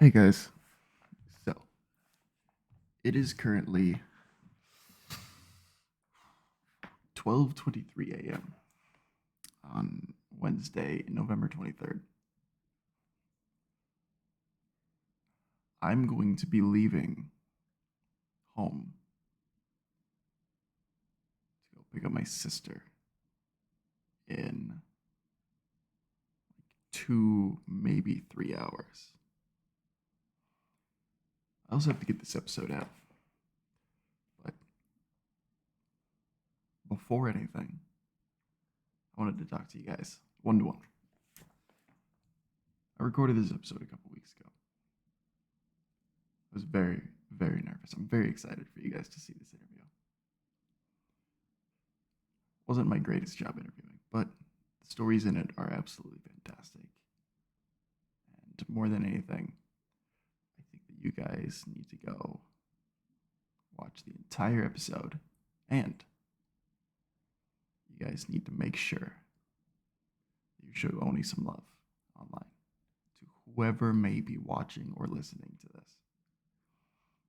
Hey guys, so it is currently 12:23 a.m. on Wednesday, November 23rd. I'm going to be leaving home to go pick up my sister in 2, maybe 3 hours. I also have to get this episode out, but before anything, I wanted to talk to you guys one to one. I recorded this episode a couple weeks ago. I was very, very nervous. I'm very excited for you guys to see this interview. Wasn't my greatest job interviewing, but the stories in it are absolutely fantastic. And more than anything, I think that you guys need to go watch the entire episode, and you guys need to make sure that you show Oni some love online to whoever may be watching or listening to this.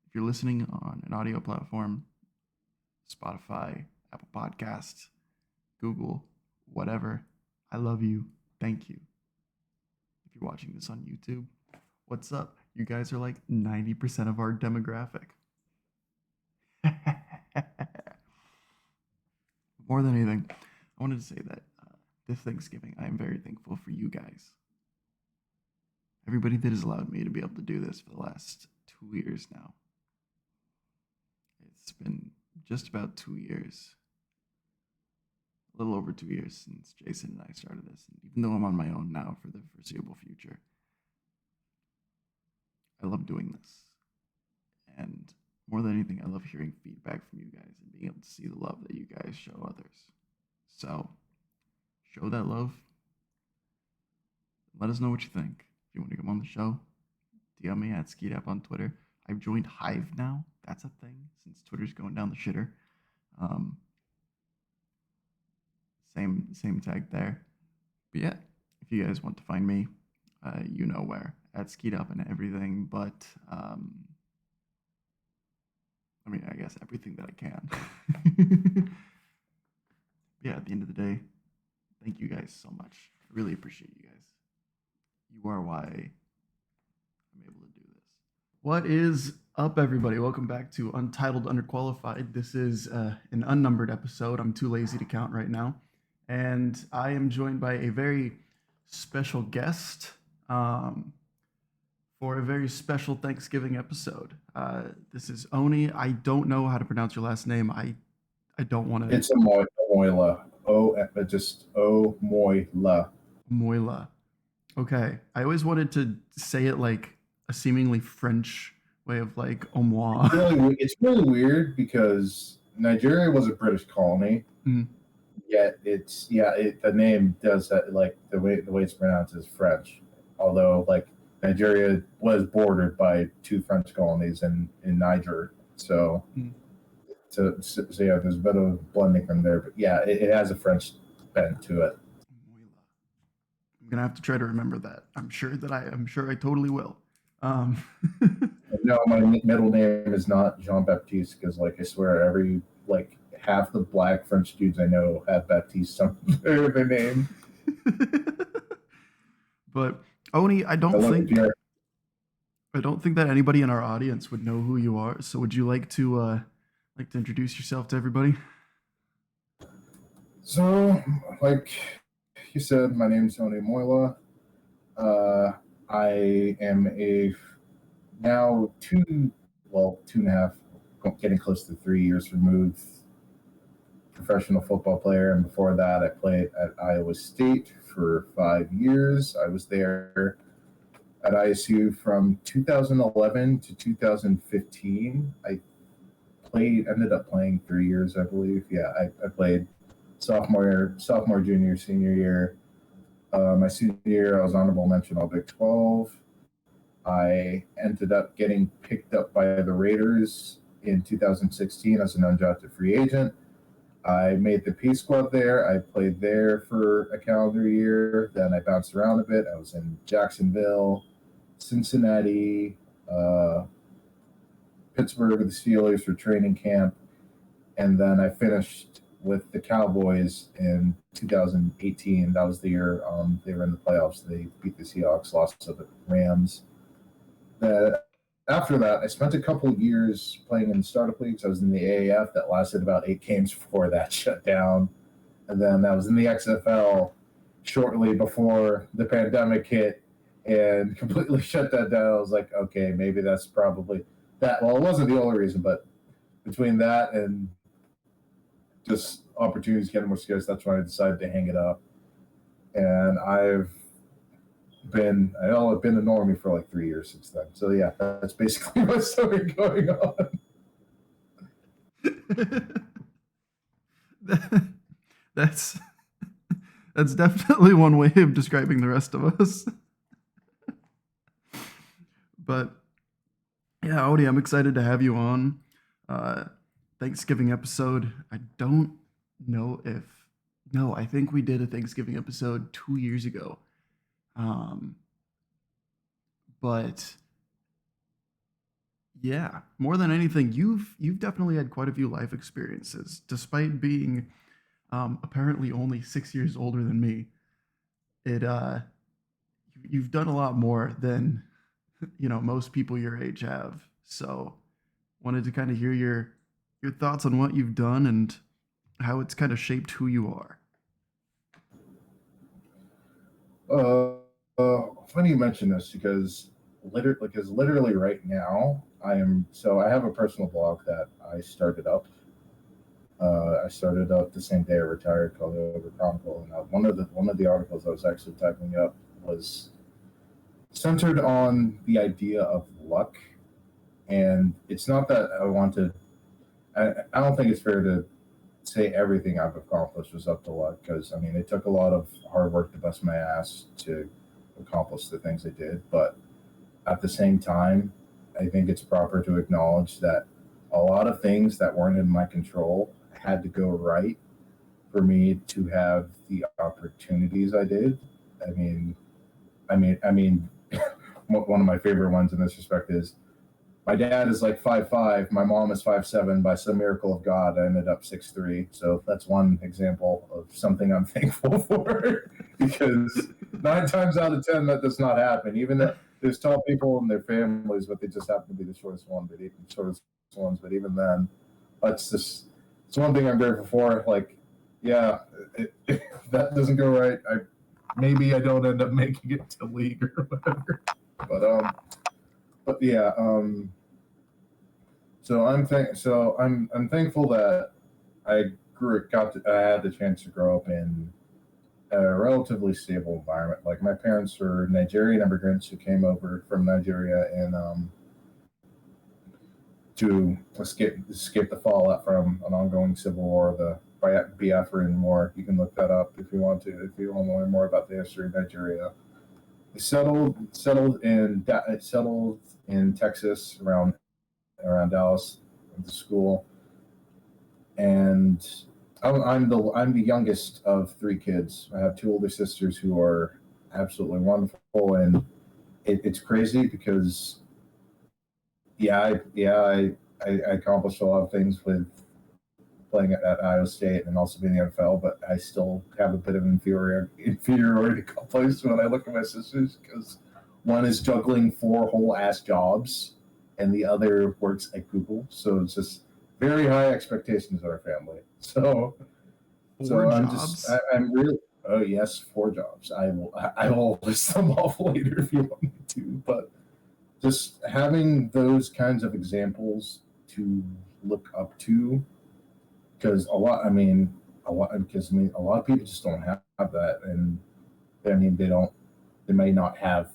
If you're listening on an audio platform, Spotify, Apple Podcasts, Google, whatever, I love you. Thank you. If you're watching this on YouTube, what's up? You guys are like 90% of our demographic. More than anything, I wanted to say that this Thanksgiving, I am very thankful for you guys. Everybody that has allowed me to be able to do this for the last 2 years now. It's been just about 2 years, a little over 2 years since Jason and I started this. And even though I'm on my own now for the foreseeable future, I love doing this. And more than anything, I love hearing feedback from you guys and being able to see the love that you guys show others. So, show that love. Let us know what you think. If you want to come on the show, DM me at SkeetApp on Twitter. I've joined Hive now. That's a thing since Twitter's going down the shitter. Same tag there. But yeah, if you guys want to find me, you know where, at SkeetUp and everything, but I guess everything that I can. Yeah, at the end of the day, thank you guys so much. I really appreciate you guys. You are why I'm able to do this. What is up, everybody? Welcome back to Untitled Underqualified. This is an unnumbered episode. I'm too lazy to count right now. And I am joined by a very special guest for a very special Thanksgiving episode. This is Oni. I don't know how to pronounce your last name. I don't want to. It's Omoile. Just Omoile. Moila. Okay. I always wanted to say it like a seemingly French way of like Omois. It's really weird because Nigeria was a British colony. Mhm. Yet the name does that, like the way it's pronounced is French. Although like Nigeria was bordered by 2 French colonies in Niger. So there's a bit of blending from there. But yeah, it has a French bent to it. I'm gonna have to try to remember that. I'm sure I totally will. No, my middle name is not Jean Baptiste because, like, I swear, every half the black French dudes I know have Baptiste somewhere in their name. But Oni, I don't think that anybody in our audience would know who you are. So would you like to introduce yourself to everybody? So, like you said, my name is Oni Omoile. I am a now 2.5, getting close to 3 years removed professional football player, and before that I played at Iowa State for 5 years. I was there at ISU from 2011 to 2015. I ended up playing 3 years, I believe. Yeah, I played sophomore, junior, senior year. My senior year, I was honorable mention All Big 12. I ended up getting picked up by the Raiders in 2016 as an undrafted free agent. I made the Peace Squad there. I played there for a calendar year. Then I bounced around a bit. I was in Jacksonville, Cincinnati, uh, Pittsburgh, the Steelers for training camp, and then I finished with the Cowboys in 2018. That was the year they were in the playoffs. They beat the Seahawks, lost to the Rams. After that, I spent a couple of years playing in startup leagues. I was in the AAF that lasted about 8 games before that shut down. And then I was in the XFL shortly before the pandemic hit and completely shut that down. I was like, okay, maybe that's probably that. Well, it wasn't the only reason, but between that and just opportunities getting more scarce, that's when I decided to hang it up. And I've been a normie for like 3 years since then. So yeah, that's basically my story going on. that's that's definitely one way of describing the rest of us. But yeah, Oni, I'm excited to have you on. Thanksgiving episode. I don't know if no, I think we did a Thanksgiving episode 2 years ago. But yeah, more than anything, you've definitely had quite a few life experiences, despite being apparently only 6 years older than me. It you've done a lot more than most people your age have. So wanted to kind of hear your thoughts on what you've done and how it's kind of shaped who you are. Funny you mention this because literally right now I have a personal blog that I started up. I started up the same day I retired, called the Over Chronicle, and one of the articles I was actually typing up was centered on the idea of luck. And it's not that I want to. I don't think it's fair to say everything I've accomplished was up to luck, because I mean it took a lot of hard work to bust my ass to accomplish the things I did. But at the same time, I think it's proper to acknowledge that a lot of things that weren't in my control had to go right for me to have the opportunities I did. I mean, I mean, one of my favorite ones in this respect is my dad is like 5'5", my mom is 5'7". By some miracle of God, I ended up 6'3". So that's one example of something I'm thankful for, because 9 times out of 10 that does not happen. Even though there's tall people in their families, but they just happen to be the shortest one, but even shortest ones. But even then, that's just it's one thing I'm grateful for. Like, yeah, that doesn't go right. Maybe I don't end up making it to league or whatever. But yeah, so I'm thankful that I had the chance to grow up in a relatively stable environment. Like, my parents were Nigerian immigrants who came over from Nigeria and to escape the fallout from an ongoing civil war, the Biafran War. You can look that up if you want to learn more about the history of Nigeria. They settled in Texas around Dallas, went to school, and I'm the youngest of 3 kids. I have 2 older sisters who are absolutely wonderful, and it's crazy because I accomplished a lot of things with playing at Iowa State and also being in the NFL, but I still have a bit of inferiority complex when I look at my sisters, because one is juggling 4 whole ass jobs and the other works at Google. So it's just very high expectations in our family. So Four I'm jobs. I'm really, oh yes, 4 jobs. I will list them off later if you want me to, but just having those kinds of examples to look up to, because a lot of people just don't have that. And I mean, they may not have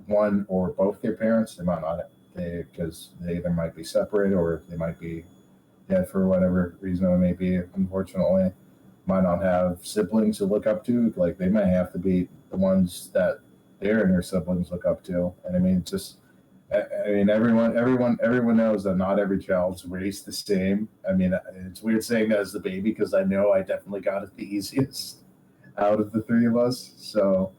one or both their parents. They might not, because they either might be separated or they might be dead for whatever reason it may be. Unfortunately, might not have siblings to look up to. Like, they might have to be the ones that their and their siblings look up to. And I mean, everyone knows that not every child's raised the same. I mean, it's weird saying that as the baby, because I know I definitely got it the easiest out of the 3 of us. So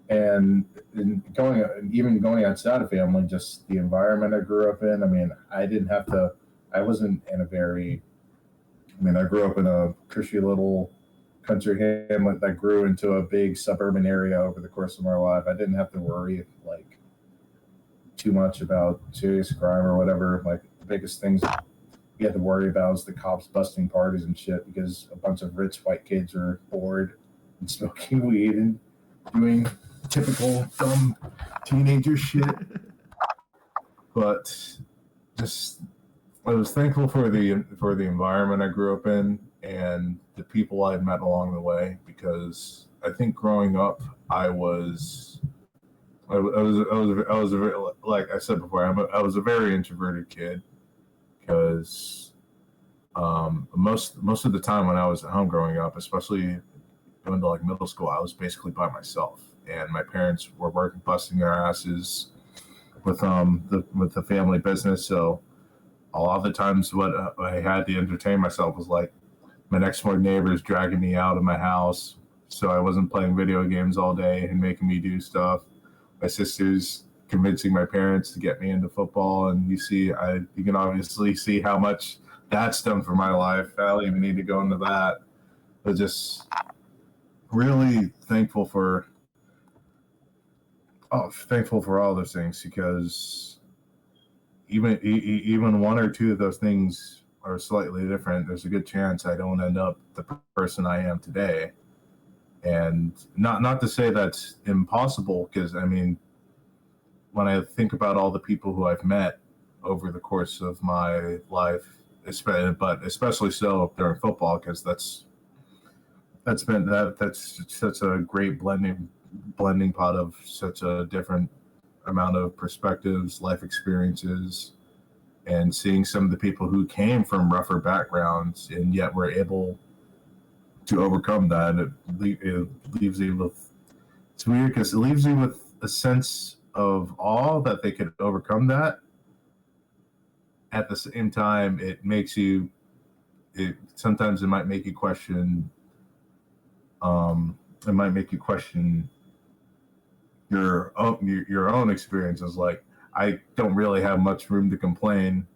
And even going outside of family, just the environment I grew up in. I mean, I wasn't in a very, I mean, I grew up in a cushy little country hamlet that grew into a big suburban area over the course of my life. I didn't have to worry like too much about serious crime or whatever. Like the biggest things you had to worry about was the cops busting parties and shit because a bunch of rich white kids were bored and smoking weed and doing typical dumb teenager shit. But just I was thankful for the environment I grew up in and the people I met along the way, because I think growing up I was a very, like I said before, I was a very introverted kid, because most of the time when I was at home growing up, especially going to like middle school, I was basically by myself, and my parents were working, busting their asses with the family business. So a lot of the times, what I had to entertain myself was like my next door neighbors dragging me out of my house, so I wasn't playing video games all day and making me do stuff. My sisters convincing my parents to get me into football, and you can obviously see how much that's done for my life. I don't even need to go into that, but just really thankful for all those things, because even one or two of those things are slightly different. There's a good chance I don't end up the person I am today. And not to say that's impossible, because I mean, when I think about all the people who I've met over the course of my life, but especially so during football, because that's such a great blending pot of such a different amount of perspectives, life experiences, and seeing some of the people who came from rougher backgrounds and yet were able to overcome that. It leaves you with, it's weird because it leaves you with a sense of awe that they could overcome that. At the same time, sometimes it might make you question. It might make you question your own experiences. Like, I don't really have much room to complain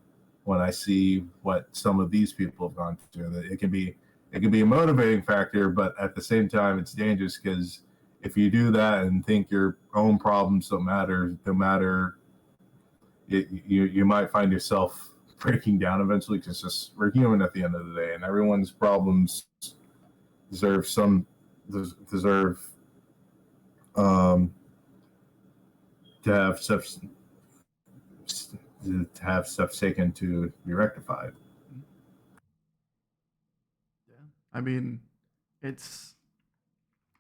when I see what some of these people have gone through. That it can be a motivating factor, but at the same time, it's dangerous, because if you do that and think your own problems don't matter, you might find yourself breaking down eventually, because just we're human at the end of the day, and everyone's problems deserve deserve um, to have steps taken to be rectified. Yeah. I mean, it's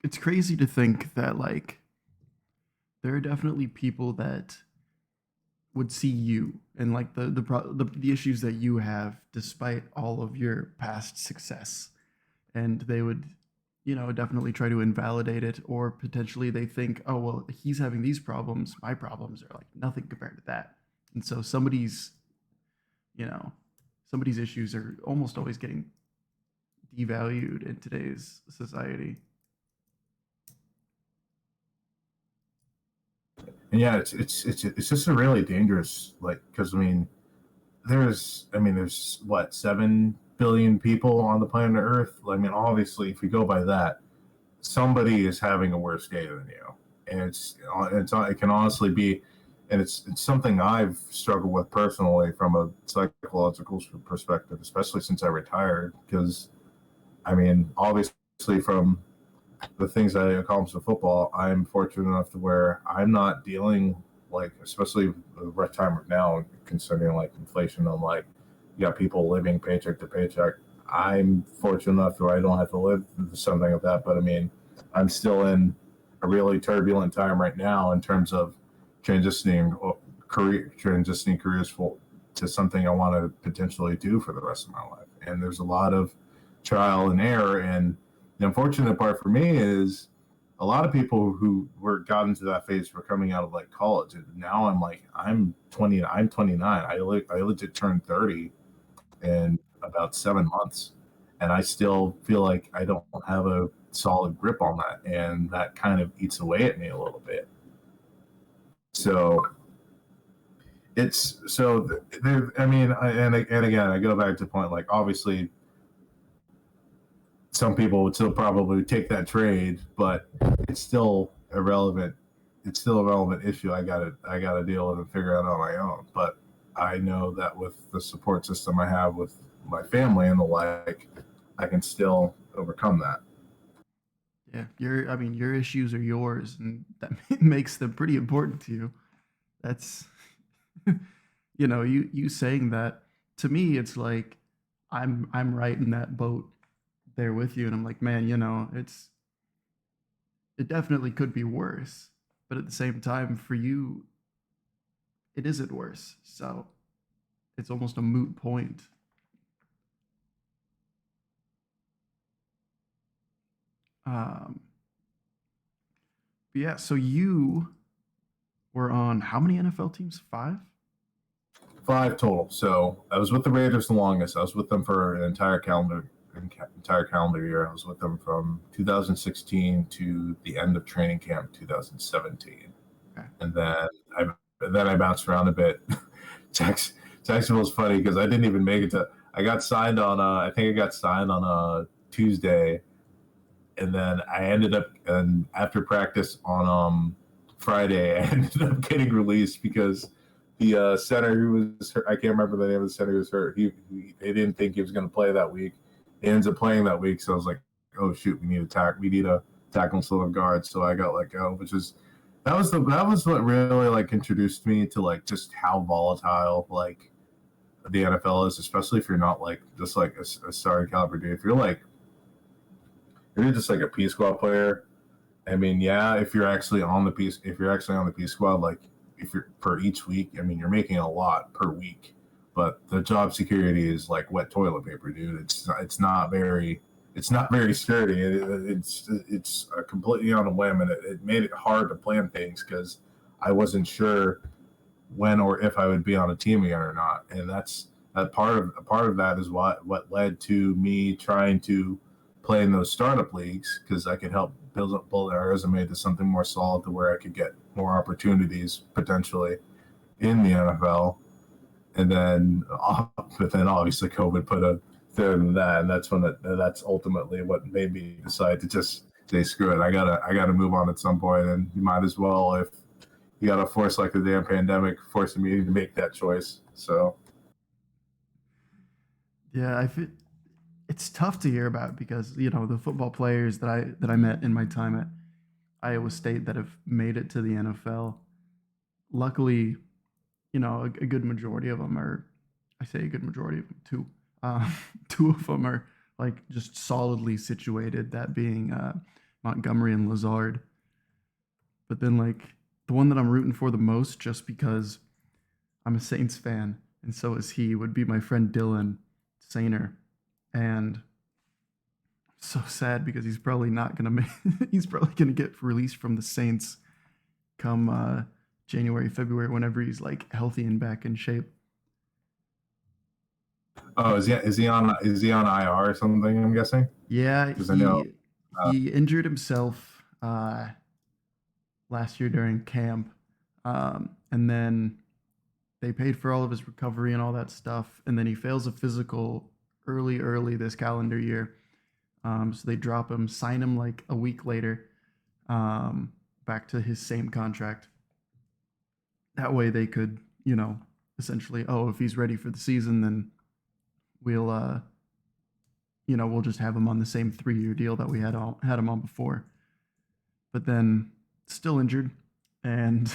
it's crazy to think that like there are definitely people that would see you and like the issues that you have despite all of your past success, and they would, you know, definitely try to invalidate it, or potentially they think, oh well, he's having these problems, my problems are like nothing compared to that. And so you know somebody's issues are almost always getting devalued in today's society. And yeah, it's just a really dangerous, like, because there's what, 7 billion people on the planet Earth. I mean, obviously, if you go by that, somebody is having a worse day than you, and it can honestly be, and it's something I've struggled with personally from a psychological perspective, especially since I retired. Because I mean, obviously, from the things that I accomplished in football, I'm fortunate enough to where I'm not dealing, like, especially the rough time right now, considering like inflation, and like you got people living paycheck to paycheck. I'm fortunate enough where I don't have to live something like that. But I mean, I'm still in a really turbulent time right now in terms of transitioning transitioning careers to something I want to potentially do for the rest of my life. And there's a lot of trial and error. And the unfortunate part for me is a lot of people who got into that phase were coming out of like college, and now I'm 20, I'm 29. I legit turned 30 in about 7 months, and I still feel like I don't have solid grip on that, and that kind of eats away at me a little bit. So it's so I mean, and again, I go back to the point, like, obviously some people would still probably take that trade, but it's still irrelevant. It's still a relevant issue. I gotta deal with and figure out on my own. But I know that with the support system I have with my family and the like, I can still overcome that. Yeah, your issues are yours, and that makes them pretty important to you. That's, you saying that to me, it's like I'm right in that boat there with you, and I'm like, man, it definitely could be worse, but at the same time, for you, it isn't worse. So it's almost a moot point. Um, but yeah, so you were on how many NFL teams? Five? 5 total. So I was with the Raiders the longest. I was with them for an entire calendar year. I was with them from 2016 to the end of training camp 2017, Okay. and then I bounced around a bit. Jacksonville's funny because I didn't even make it to. I got signed on. I think I got signed on a Tuesday, and then I ended up, and after practice on Friday, I ended up getting released because the center who was hurt, I can't remember the name of the center who was hurt. They didn't think he was going to play that week. He ends up playing that week, so I was like, oh shoot, we need a tackle instead of guard. So I got let go, which is that was what really like introduced me to like just how volatile like the NFL is, especially if you're not like just like a starting caliber dude. If you're just like a P squad player, I mean, yeah, if you're actually on the P squad, like if you're per each week, I mean, you're making a lot per week, but the job security is like wet toilet paper, dude. It's not very sturdy. It's completely on a whim, and it made it hard to plan things because I wasn't sure when or if I would be on a team again or not, and that's that part of that is what led to me trying to play in those startup leagues because I could help build our resume to something more solid to where I could get more opportunities potentially in the NFL. And then, but then obviously COVID put a third in that, and that's ultimately what made me decide to just say screw it. I gotta move on at some point, and you might as well if you got to force like the damn pandemic forcing me to make that choice. So Yeah, it's tough to hear about because the football players that I met in my time at Iowa State that have made it to the NFL. Luckily, a good majority of them are. I say a good majority of them, two. Two of them are like just solidly situated. That being Montgomery and Lazard. But then like the one that I'm rooting for the most, just because I'm a Saints fan and so is he, would be my friend Dylan Sainer, and so sad because he's probably not gonna make. He's probably gonna get released from the Saints come January, February, whenever he's like healthy and back in shape. oh, is he on IR or something? I'm guessing Yeah, because I know. he injured himself last year during camp, and then they paid for all of his recovery and all that stuff, and then he fails a physical early this calendar year. So they drop him, sign him like a week later, back to his same contract. That way they could, essentially, oh, if he's ready for the season, then we'll, we'll just have him on the same 3-year deal that we had him on before. But then still injured, and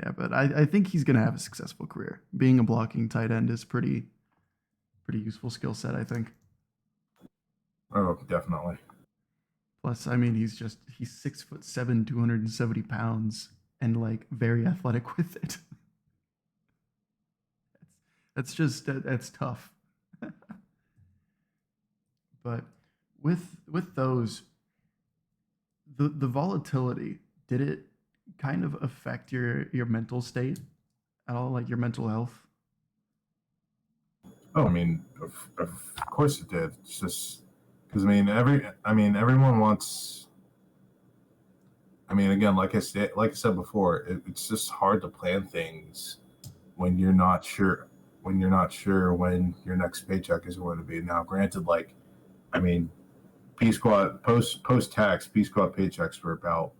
yeah, but I think he's gonna have a successful career. Being a blocking tight end is pretty useful skill set, I think. Oh, definitely. Plus, I mean, he's 6'7", 270 pounds, and like very athletic with it. That's tough. But with those, the volatility, did it kind of affect your mental state at all, like your mental health? Oh, I mean, of course it did. It's just Because everyone wants. I mean, again, like I said before, it's just hard to plan things when you're not sure when your next paycheck is going to be. Now, granted, I mean, P Squad post tax P Squad paychecks were about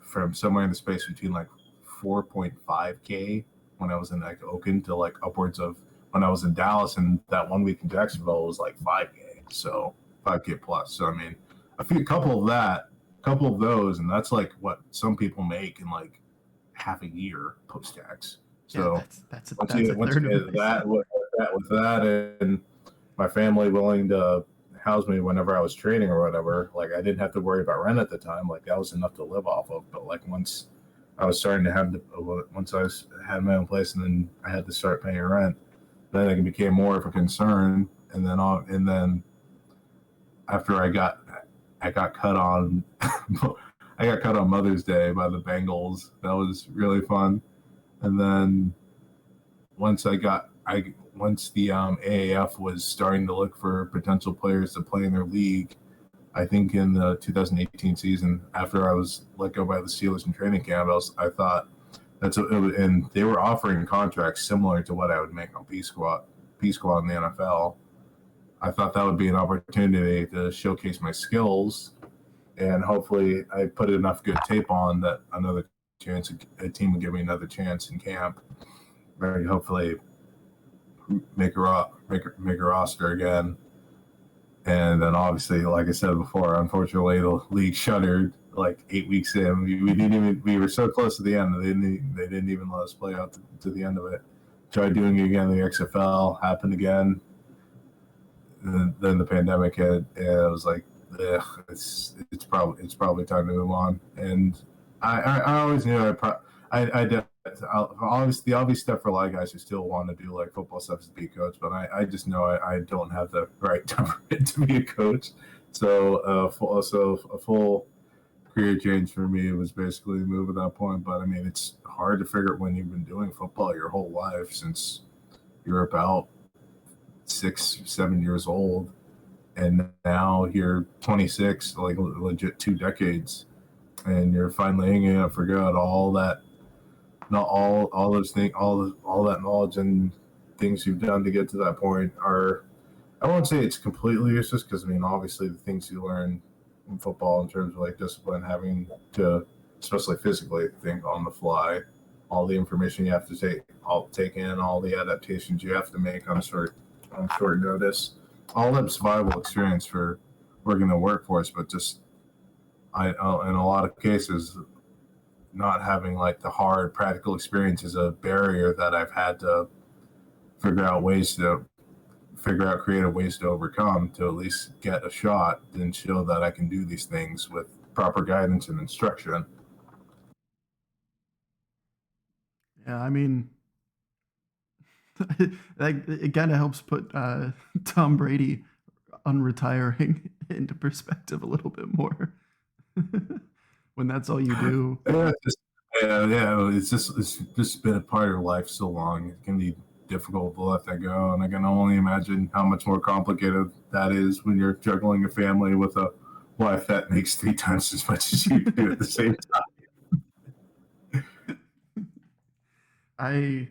from somewhere in the space between like 4.5K when I was in like Oakland to like upwards of when I was in Dallas, and that 1 week in Jacksonville was like 5K, so 5K plus. So I mean, couple of those, and that's like what some people make in like half a year post tax. Yeah, So that's a once you third of get my that salary. with that and my family willing to house me whenever I was training or whatever, like I didn't have to worry about rent at the time. Like that was enough to live off of. But like once I was starting to had my own place, and then I had to start paying rent, then it became more of a concern. And then after I got cut on I got cut on Mother's Day by the Bengals. That was really fun. And then once once the AAF was starting to look for potential players to play in their league, I think in the 2018 season, after I was let go by the Steelers in training camp, I thought and they were offering contracts similar to what I would make on P Squad in the NFL. I thought that would be an opportunity to showcase my skills, and hopefully I put enough good tape on that a team would give me another chance in camp. Maybe hopefully make a roster again. And then obviously, like I said before, unfortunately the league shuttered like 8 weeks in. We were so close to the end. They didn't even let us play out to the end of it. Tried doing it again. The XFL happened again. And then the pandemic hit, and it was like, ugh, it's probably time to move on. And I always knew the obvious step for a lot of guys who still want to do like football stuff is to be a coach, but I just know I don't have the right temperament to be a coach. So a full career change for me was basically a move at that point. But I mean, it's hard to figure out when you've been doing football your whole life since you're about 6, 7 years old, and now you're 26, like legit 2 decades, and you're finally hanging out for good. All that, not all those things, all that knowledge and things you've done to get to that point are. I won't say it's completely useless because I mean, obviously, the things you learn in football in terms of like discipline, having to, especially physically, think on the fly, all the information you have to take in, all the adaptations you have to make on short notice. All that's viable experience for working in the workforce, but just in a lot of cases, not having like the hard practical experience is a barrier that I've had to figure out creative ways to overcome to at least get a shot and show that I can do these things with proper guidance and instruction. Yeah, I mean, like it kind of helps put Tom Brady unretiring into perspective a little bit more when that's all you do. It's just been a part of your life so long. It can be difficult to let that go, and I can only imagine how much more complicated that is when you're juggling a family with a wife that makes 3 times as much as you do at the same I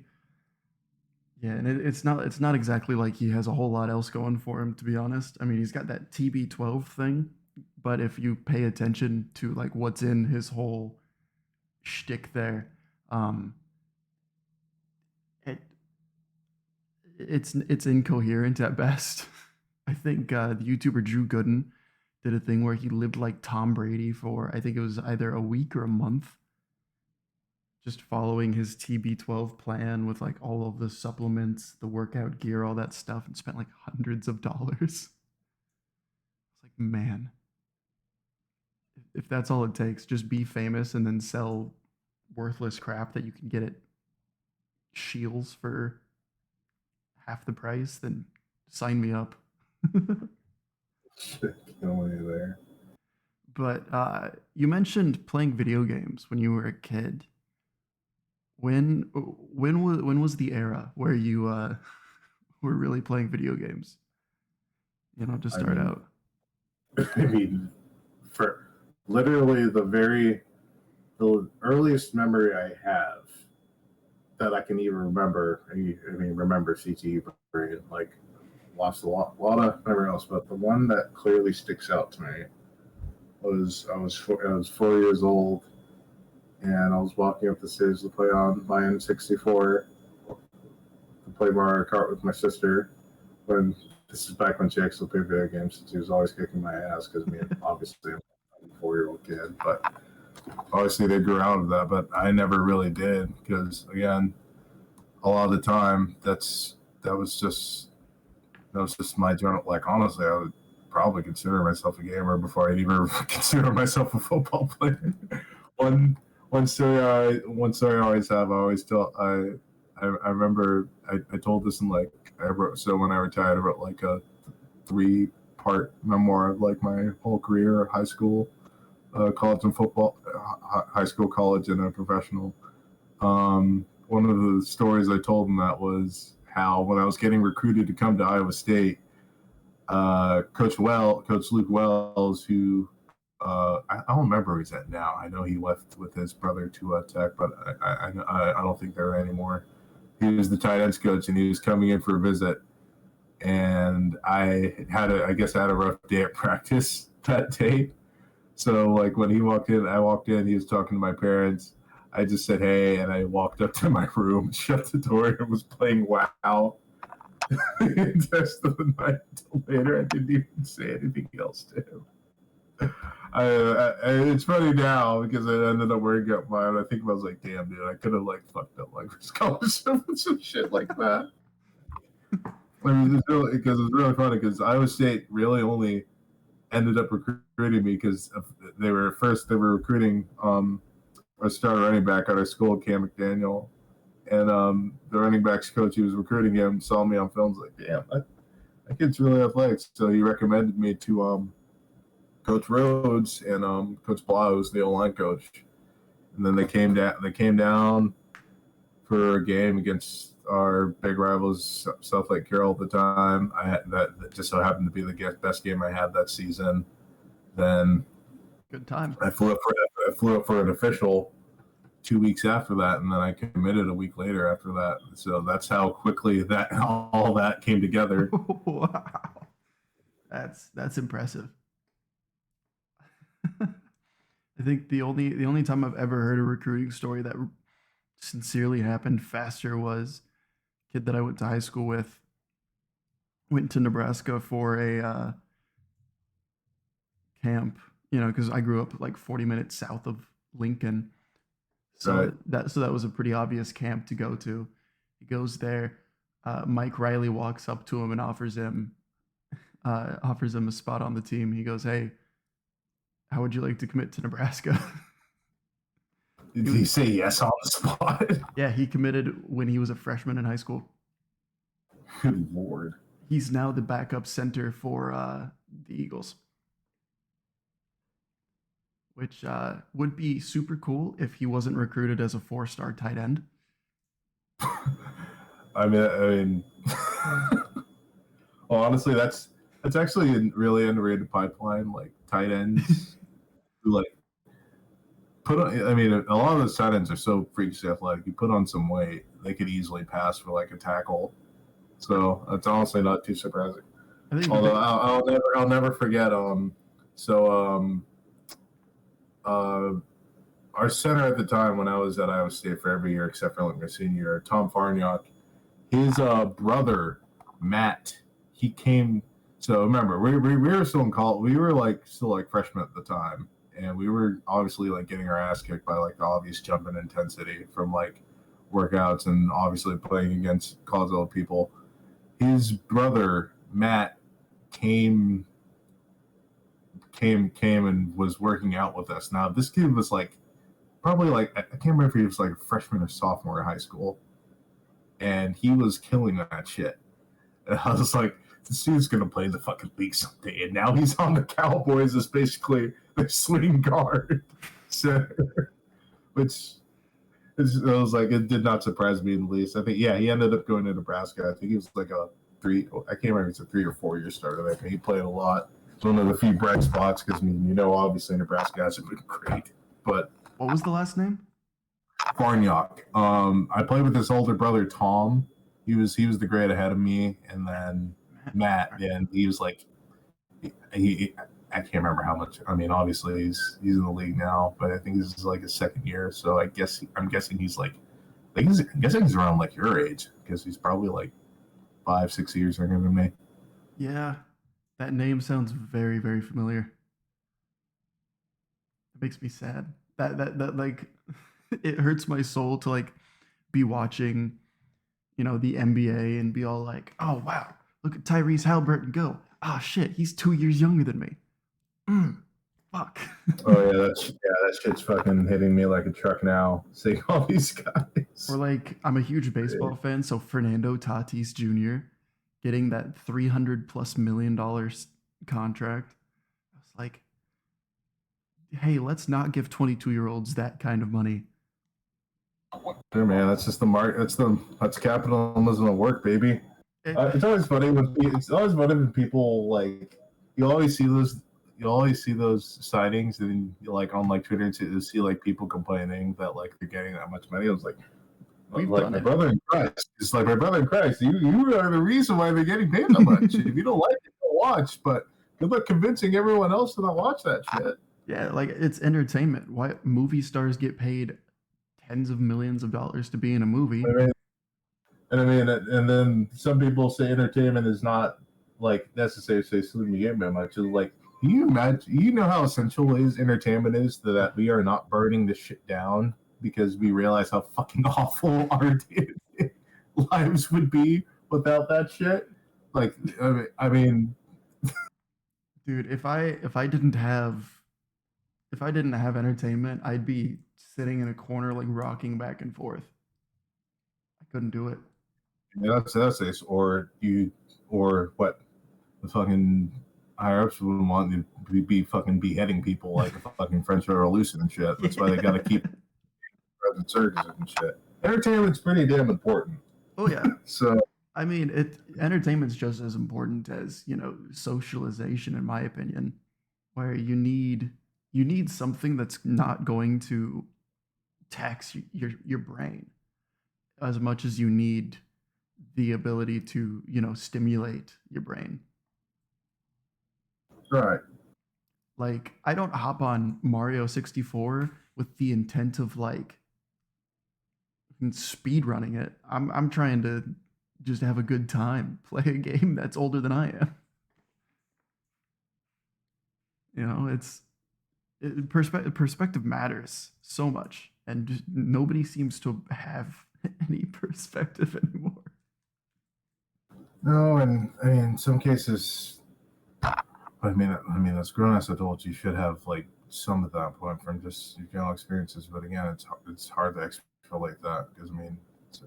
Yeah, and it's not exactly like he has a whole lot else going for him, to be honest. I mean, he's got that TB12 thing, but if you pay attention to like what's in his whole shtick there, um, it it's incoherent at best. I think the YouTuber Drew Gooden did a thing where he lived like Tom Brady for I think it was either a week or a month, just following his TB12 plan with like all of the supplements, the workout gear, all that stuff, and spent like hundreds of dollars. It's like, man, if that's all it takes, just be famous and then sell worthless crap that you can get at Shields for half the price, then sign me up. Shit, there. But you mentioned playing video games when you were a kid. When was the era where you were really playing video games? To I start mean, out. I mean, for literally the earliest memory I have that I can even remember. Remember CTE brain, like lost a lot of memory else, but the one that clearly sticks out to me was I was 4 years old, and I was walking up the stairs to play on my N64 to play Mario Kart with my sister. When this is back when she actually played video games, since she was always kicking my ass because obviously I'm a 4-year-old kid, but obviously they grew out of that, but I never really did because again, a lot of the time that was just my general, like, honestly, I would probably consider myself a gamer before I'd even consider myself a football player. one one story I always have, I always tell, I remember I told this in like I wrote, so when I retired I wrote like a 3-part memoir of like my whole career, high school, college and football, high school, college, and a professional. One of the stories I told him that was how when I was getting recruited to come to Iowa State, Coach Luke Wells, who I don't remember where he's at now. I know he left with his brother to Tech, but I don't think they're anymore. He was the tight ends coach, and he was coming in for a visit. And I had a rough day at practice that day. So like when I walked in, he was talking to my parents. I just said, hey, and I walked up to my room, shut the door, and was playing WoW the rest of the night until later. I didn't even say anything else to him. It's funny now because I ended up wearing out mine. I think I was like, damn, dude, I could have like fucked up like scholarship and some shit like that. I mean, it's really funny because Iowa State really only ended up recruiting me because they were recruiting a star running back at our school, Cam McDaniel, and the running backs coach who was recruiting him saw me on film, was like, damn, that kid's really athletic. So he recommended me to Coach Rhodes and Coach Blau, who's the O-line coach. And then they came down for a game against our big rivals, South Lake Carroll at the time. I had that just so happened to be the best game I had that season. Then Good time. I flew up for an official 2 weeks after that, and then I committed a week later after that. So that's how quickly all that came together. Wow, that's impressive. I think the only time I've ever heard a recruiting story that sincerely happened faster was a kid that I went to high school with went to Nebraska for a camp, because I grew up like 40 minutes south of Lincoln. So Right. that was a pretty obvious camp to go to. He goes there. Mike Riley walks up to him and offers him a spot on the team. He goes, "Hey, how would you like to commit to Nebraska?" Did he say yes on the spot? Yeah, he committed when he was a freshman in high school. Good Lord. He's now the backup center for the Eagles, which would be super cool if he wasn't recruited as a 4-star tight end. I mean, well, honestly, that's actually a really underrated pipeline. Like tight ends, who like put on. I mean, a lot of those tight ends are so freakishly athletic. You put on some weight, they could easily pass for like a tackle. So that's honestly not too surprising. I think Although I'll never forget. Our center at the time when I was at Iowa State for every year except for like my senior year, Tom Farniok, his brother Matt, he came. So remember, we were still in college. We were still like freshmen at the time, and we were obviously like getting our ass kicked by like the obvious jump in intensity from like workouts and obviously playing against college level people. His brother Matt came and was working out with us. Now this kid was like probably like, I can't remember if he was like a freshman or sophomore in high school, and he was killing that shit. And I was like, this dude's gonna play in the fucking league someday, and now he's on the Cowboys as basically their swing guard center, which I was like, it did not surprise me in the least. I think he ended up going to Nebraska. I think he was like a 3. I can't remember if it's a 3 or 4 year starter. I think he played a lot. It's one of the few bright spots because I mean, obviously Nebraska hasn't been great, but What was the last name? Farniok. I played with his older brother Tom. He was the grade ahead of me, and then Matt. And he was like, he I can't remember how much. I mean, obviously he's in the league now, but I think this is like his second year. So I'm guessing he's like, I'm guessing he's around like your age because he's probably like 5-6 years younger than me. Yeah, that name sounds very, very familiar. It makes me sad. That like it hurts my soul to like be watching, the NBA and be all like, oh wow, look at Tyrese Halliburton go. Ah shit, he's 2 years younger than me. Fuck. Oh yeah, that shit's fucking hitting me like a truck now. Seeing all these guys. Or like, I'm a huge baseball fan, so Fernando Tatis Jr. getting that $300+ million contract. I was like, hey, let's not give 22-year-olds that kind of money. Sure, man, that's just the mark. That's capitalism at work, baby. It's always funny when people like you always see those sightings and you like on like Twitter to see like people complaining that like they're getting that much money. I was like my brother in Christ. It's like my brother in Christ. You are the reason why they're getting paid that much. If you don't like it, don't watch. But good luck convincing everyone else to not watch that shit. Yeah, like it's entertainment. Why movie stars get paid tens of millions of dollars to be in a movie? And then some people say entertainment is not like necessarily sleeping game that much. It's like, can you imagine? You know how essential entertainment is that we are not burning this shit down because we realize how fucking awful our lives would be without that shit. Like, I mean, dude, if I didn't have entertainment, I'd be sitting in a corner like rocking back and forth. I couldn't do it. Yeah, that's it. Or what the fucking higher ups would want to be fucking beheading people like a fucking French Revolution and shit. That's why they got to keep present surges and shit. Entertainment's pretty damn important. Oh yeah. So I mean, entertainment's just as important as socialization, in my opinion, where you need something that's not going to tax your brain as much as you need the ability to stimulate your brain. Right. Like, I don't hop on Mario 64 with the intent of like speed running it. I'm trying to just have a good time, play a game that's older than I am. Perspective matters so much, and just nobody seems to have any perspective anymore. No, and I mean, in some cases, I mean, as grown-ass adults, you should have like some of that point from just your general experiences. But again, it's hard to extrapolate that because I mean,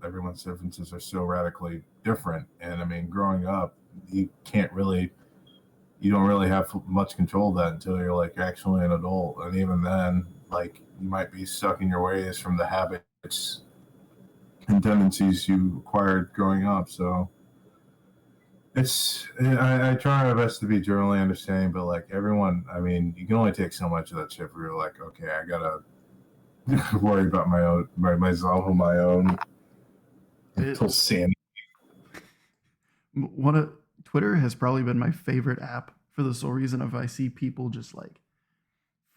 everyone's differences are so radically different. And I mean, growing up, you don't really have much control of that until you're like actually an adult. And even then, like you might be stuck in your ways from the habits and tendencies you acquired growing up. So I try my best to be generally understanding, but like everyone, I mean, you can only take so much of that shit for you're like, okay, I gotta worry about myself on my own until sanity. Twitter has probably been my favorite app for the sole reason of I see people just like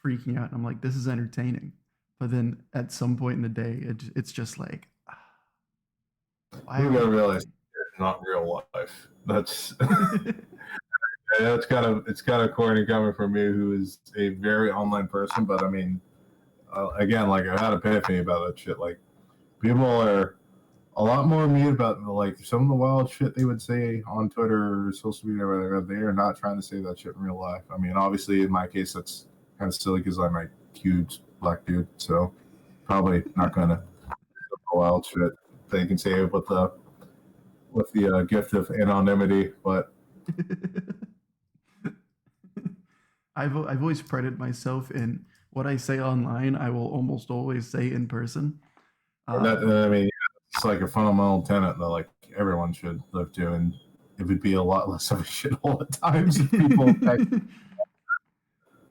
freaking out, and I'm like, this is entertaining. But then at some point in the day, it's just like, you gotta realize it's not real life. That's it's kind of corny coming from me, who is a very online person. But I mean, again, like I had an epiphany about that shit. Like people are a lot more mute about like some of the wild shit they would say on Twitter or social media, where they are not trying to say that shit in real life. I mean, obviously in my case, that's kind of silly because I'm a huge black dude, so probably not gonna the wild shit they can say with the gift of anonymity, but I've always prided myself in what I say online, I will almost always say in person. I mean, it's like a fundamental tenet that like everyone should live to, and it would be a lot less of a shithole at times if people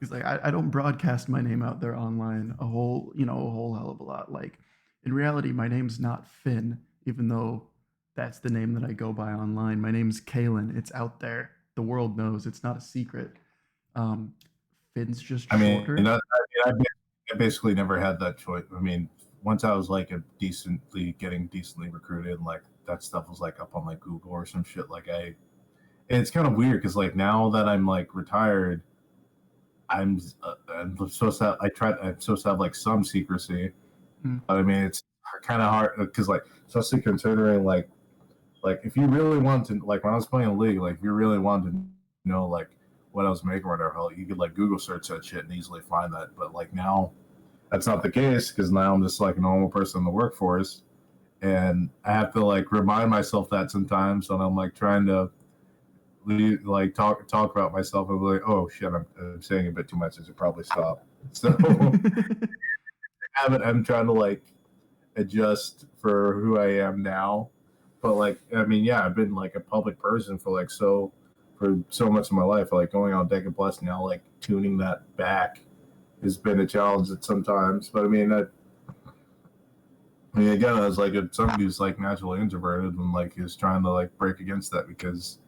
He's like, I don't broadcast my name out there online a whole hell of a lot. Like, in reality, my name's not Finn, even though that's the name that I go by online. My name's Kalen. It's out there. The world knows. It's not a secret. Um, Finn's just shorter. I basically never had that choice. I mean, once I was like getting decently recruited, and like that stuff was like up on like Google or some shit. Like and it's kind of weird because like now that I'm like retired, I'm supposed to I'm supposed to have like some secrecy. But I mean, it's kind of hard because like especially considering like if you really want to, like when I was playing a league, like if you really wanted to know like what I was making or whatever, you could like Google search that shit and easily find that. But like now that's not the case because now I'm just like a normal person in the workforce, and I have to like remind myself that sometimes when I'm like trying to like talk about myself and be like, oh shit, I'm saying a bit too much. I should probably stop. So I'm trying to like adjust for who I am now. But like, I mean, yeah, I've been like a public person for so much of my life. Like going on Decade Plus now, like tuning that back has been a challenge at sometimes. But I mean, again, I was like somebody who's like naturally introverted and like is trying to like break against that because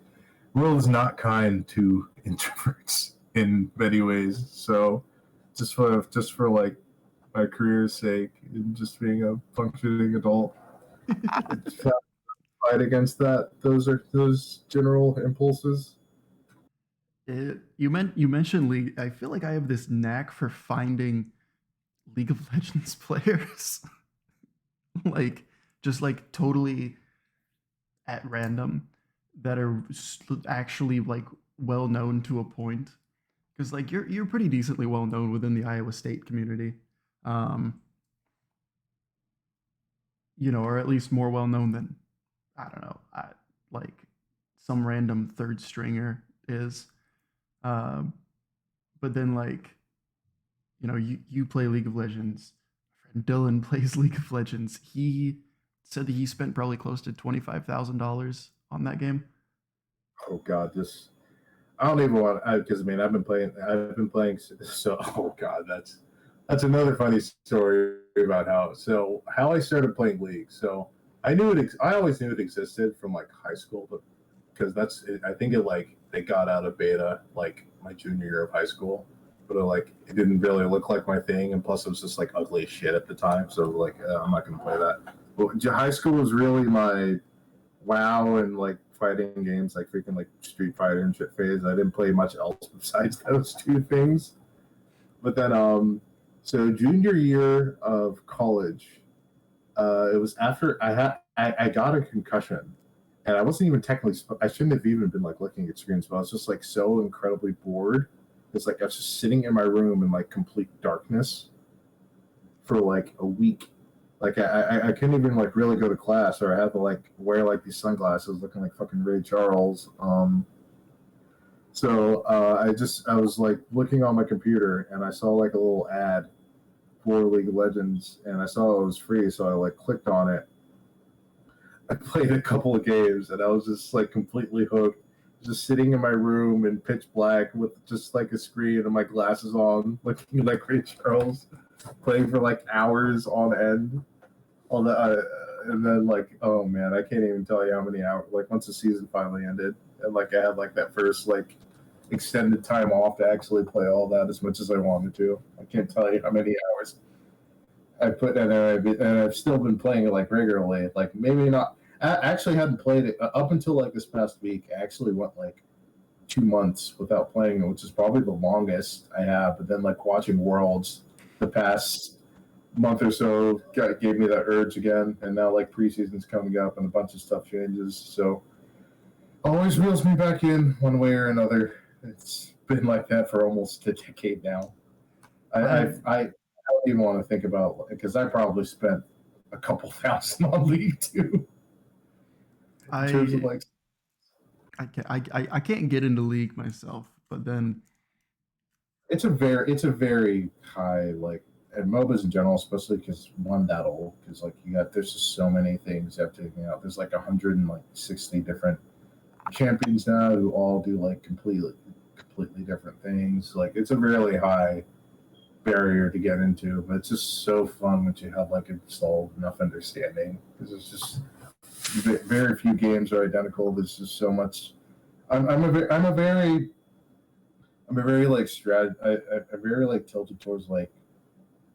the world is not kind to introverts in many ways. So just for like my career's sake and just being a functioning adult, fight against those general impulses. You mentioned League. I feel like I have this knack for finding League of Legends players, like just like totally at random, that are actually like well known to a point. Because like you're pretty decently well known within the Iowa State community, or at least more well known than, I don't know, like some random third stringer is. But then like, you play League of Legends. My friend Dylan plays League of Legends. He said that he spent probably close to $25,000 on that game. Oh God, I don't even want because I mean I've been playing so oh God, that's another funny story about how I started playing League. So I always knew it existed from like high school, but because I think it got out of beta like my junior year of high school, but it didn't really look like my thing, and plus it was just like ugly as shit at the time. So like I'm not gonna play that. But high school was really my WoW and like fighting games like freaking like Street Fighter and shit phase. I didn't play much else besides those two things. But then so junior year of college, it was after I got a concussion, and I wasn't even technically I shouldn't have even been like looking at screens, but I was just like so incredibly bored. It's like I was just sitting in my room in like complete darkness for like a week. Like I couldn't even like really go to class, or I had to like wear like these sunglasses looking like fucking Ray Charles. So I was like looking on my computer and I saw like a little ad for League of Legends, and I saw it was free, so I like clicked on it. I played a couple of games and I was just like completely hooked. Just sitting in my room in pitch black with just like a screen and my glasses on, looking like Ray Charles, playing for like hours on end. All that, and then like, oh man, I can't even tell you how many hours. Like once the season finally ended, and like I had like that first like extended time off to actually play all that as much as I wanted to. I can't tell you how many hours I put in there, and I've still been playing it like regularly. Like maybe not. I actually hadn't played it up until like this past week. I actually went like 2 months without playing it, which is probably the longest I have. But then like watching Worlds the past month or so gave me that urge again, and now like preseason's coming up and a bunch of stuff changes, so always reels me back in one way or another. It's been like that for almost a decade now. I don't even want to think about, because I probably spent a couple thousand on League too. In terms of like, I can't get into League myself, but then it's a very high like, and MOBAs in general, especially because one that old, because like there's just so many things you have to figure out. There's like 160 different champions now who all do like completely different things. Like it's a really high barrier to get into, but it's just so fun once you have like a solid enough understanding, because it's just very few games are identical. There's just so much. I'm a very like I'm very like tilted towards like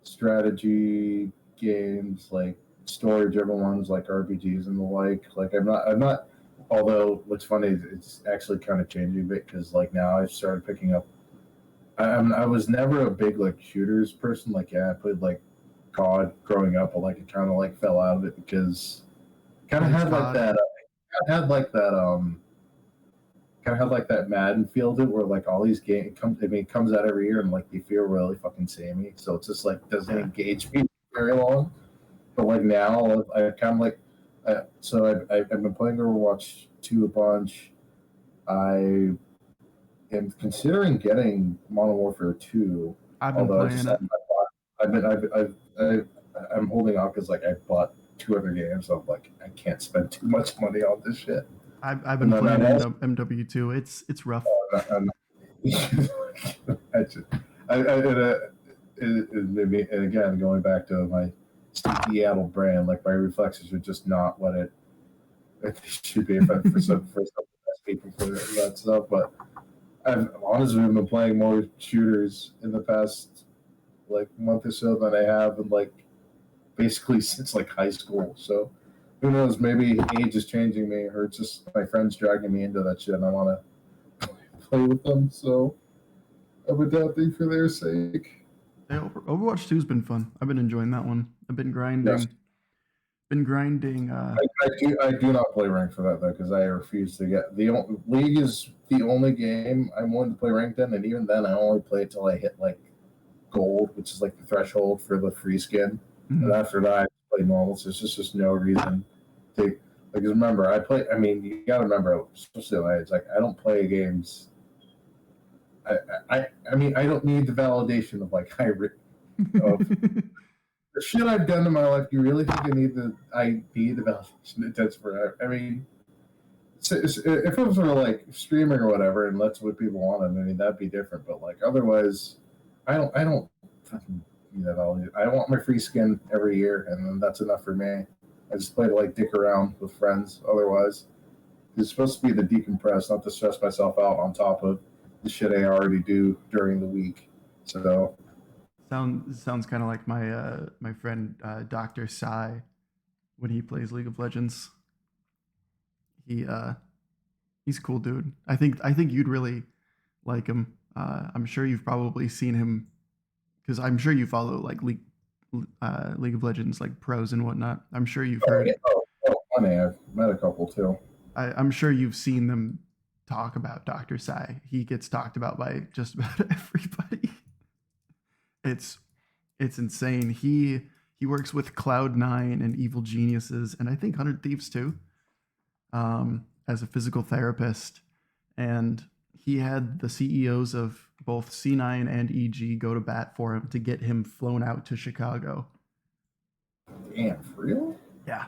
strategy games, like story driven ones like RPGs and the like. Like I'm not. Although what's funny is it's actually kind of changing a bit, because like now I started picking up. I was never a big like shooters person. Like I played like COD growing up, but like it kind of like fell out of it because kind of It's had like COD. that. Had like that kind of had like that Madden feel to it, where like all these games it comes out every year and like they feel really fucking samey. So it's just like doesn't engage me very long. But like now I kind of like so I've been playing Overwatch 2 a bunch. I am considering getting Modern Warfare 2, I've been although I playing just it. I'm holding out because like I bought 200 games, so I'm like I can't spend too much money on this shit. I've been playing MW2. It's rough. I'm, I just, and again, going back to my Seattle brand, like my reflexes are just not what it should be for some people for that stuff. But I've honestly been playing more shooters in the past like month or so than I have in like basically since like high school. So who knows? Maybe age is changing me, or it's just my friends dragging me into that shit, and I want to play with them. So I'm adapting for their sake. Yeah, Overwatch 2's been fun. I've been enjoying that one. I've been grinding. Yes. Been grinding. I do not play ranked for that though, because I refuse to get League is the only game I'm willing to play ranked in, and even then I only play it till I hit like gold, which is like the threshold for the free skin. And after that, I play normal. So it's just no reason to like. Because remember, I play. I mean, you got to remember, especially it's like I don't play games. I mean, I don't need the validation of like of the shit I've done in my life. Do you really think I need the validation it does for? I mean, if it was for like streaming or whatever, and that's what people wanted, I mean that'd be different. But like otherwise, I don't fucking need that all. I want my free skin every year, and then that's enough for me. I just play to like dick around with friends. Otherwise, it's supposed to be the decompress, not to stress myself out on top of the shit I already do during the week. So sounds kind of like my friend Dr. Sai when he plays League of Legends. He he's a cool dude. I think you'd really like him. I'm sure you've probably seen him because I'm sure you follow like League of Legends like pros and whatnot. I'm sure you've heard. funny. I've met a couple too. I'm sure you've seen them talk about Dr. Sai. He gets talked about by just about everybody. It's insane. He works with Cloud9 and Evil Geniuses, and I think 100 Thieves too, as a physical therapist. And he had the CEOs of both C9 and EG go to bat for him to get him flown out to Chicago. Damn, for real? Yeah,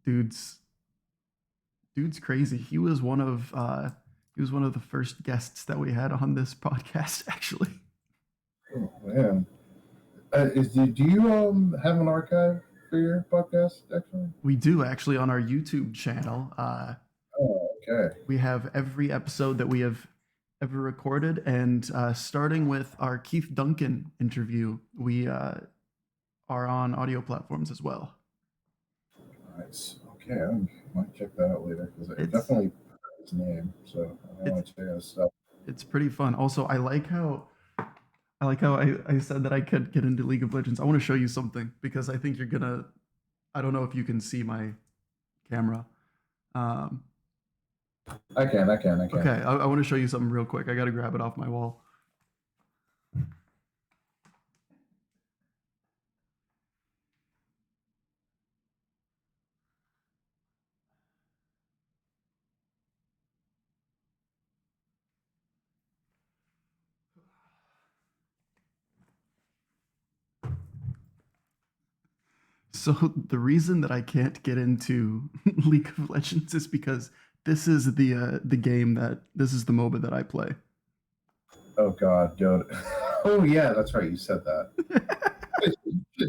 dude's crazy. He was one of the first guests that we had on this podcast, actually. Oh man. Do you have an archive for your podcast? Actually, We do actually on our YouTube channel. Oh, okay. We have every episode that we have ever recorded, and starting with our Keith Duncan interview, we are on audio platforms as well. Nice. Okay, I might check that out later because I definitely heard his name, so I want to check out his stuff. It's pretty fun. Also, I like how I said that I could get into League of Legends. I want to show you something because I think you're gonna. I don't know if you can see my camera. I can. Okay, I want to show you something real quick. I got to grab it off my wall. So the reason that I can't get into League of Legends is because This is the game this is the MOBA that I play. Oh God, Dota. Oh yeah, that's right. You said that.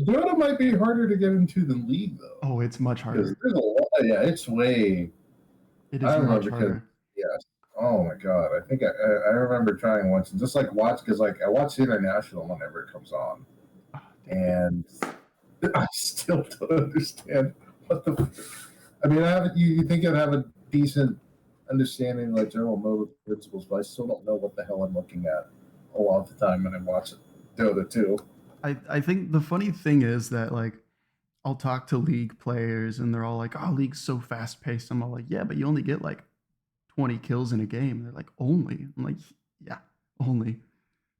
Dota might be harder to get into than League though. Oh, it's much Because harder. there's a lot. Yeah, it's way. It I is remember much because harder. yes. Oh my God, I think I remember trying once and just like watch because like I watch the international whenever it comes on, Oh, dude. and I still don't understand what the. I mean, you think I'd have a decent understanding like general mode principles, but I still don't know what the hell I'm looking at a lot of the time when I watch Dota 2. I think the funny thing is that like I'll talk to League players and they're all like, "Oh, League's so fast paced." I'm all like, "Yeah, but you only get like 20 kills in a game." And they're like, "Only?" I'm like, "Yeah, only."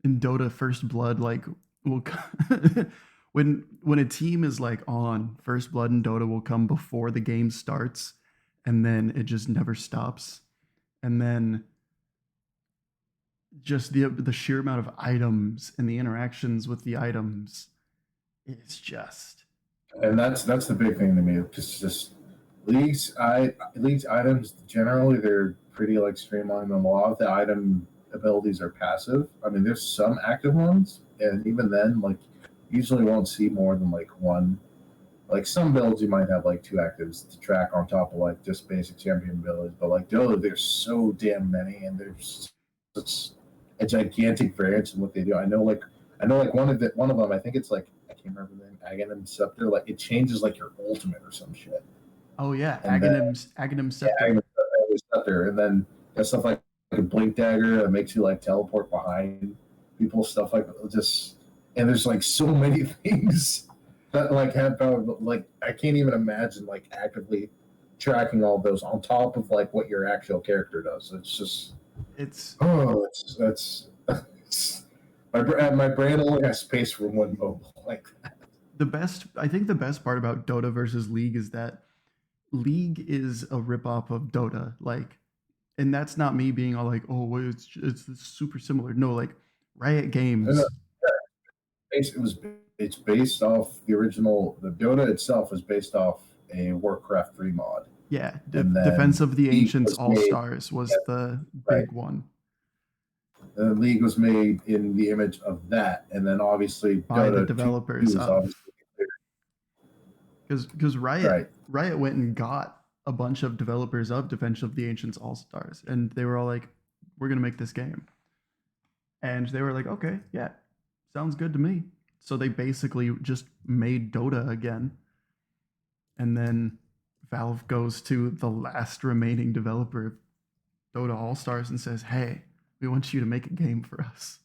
In Dota, First Blood will when a team is like on, First Blood in Dota will come before the game starts, and then it just never stops. And then just the sheer amount of items and the interactions with the items is just And that's the big thing to me. Just leagues items generally they're pretty like streamlined. And a lot of the item abilities are passive. I mean, there's some active ones, and even then, like usually won't see more than like one. Like some builds, you might have like two actives to track on top of like just basic champion abilities. But like Dota, there's so damn many, and there's such a gigantic variance in what they do. I know like one of them. I think it's like I can't remember the name. Aghanim Scepter. Like it changes like your ultimate or some shit. oh yeah, And then Aghanim yeah, Scepter. Aghanim Scepter, and then there's stuff like a blink dagger that makes you like teleport behind people. Stuff like just and there's like so many things that like have power. Like I can't even imagine like actively tracking all those on top of like what your actual character does. It's just It's it's my brain only has space for one mobile like that. the best. I think the best part about Dota versus League is that League is a ripoff of Dota. Like, and that's not me being all like, "Oh, well, it's super similar." No, like Riot And, Games. it's based off the original. The Dota itself is based off a Warcraft 3 mod, Yeah, and Defense then of the League Ancients was All made Stars was yeah, the right. big one The League was made in the image of that, and then obviously by the Dota 2 developers is of, obviously because right. Riot went and got a bunch of developers of Defense of the Ancients All Stars, and they were all like, "We're gonna make this game," and they were like, "Okay, yeah, sounds good to me." So they basically just made Dota again, and then Valve goes to the last remaining developer of Dota All Stars and says, "Hey, we want you to make a game for us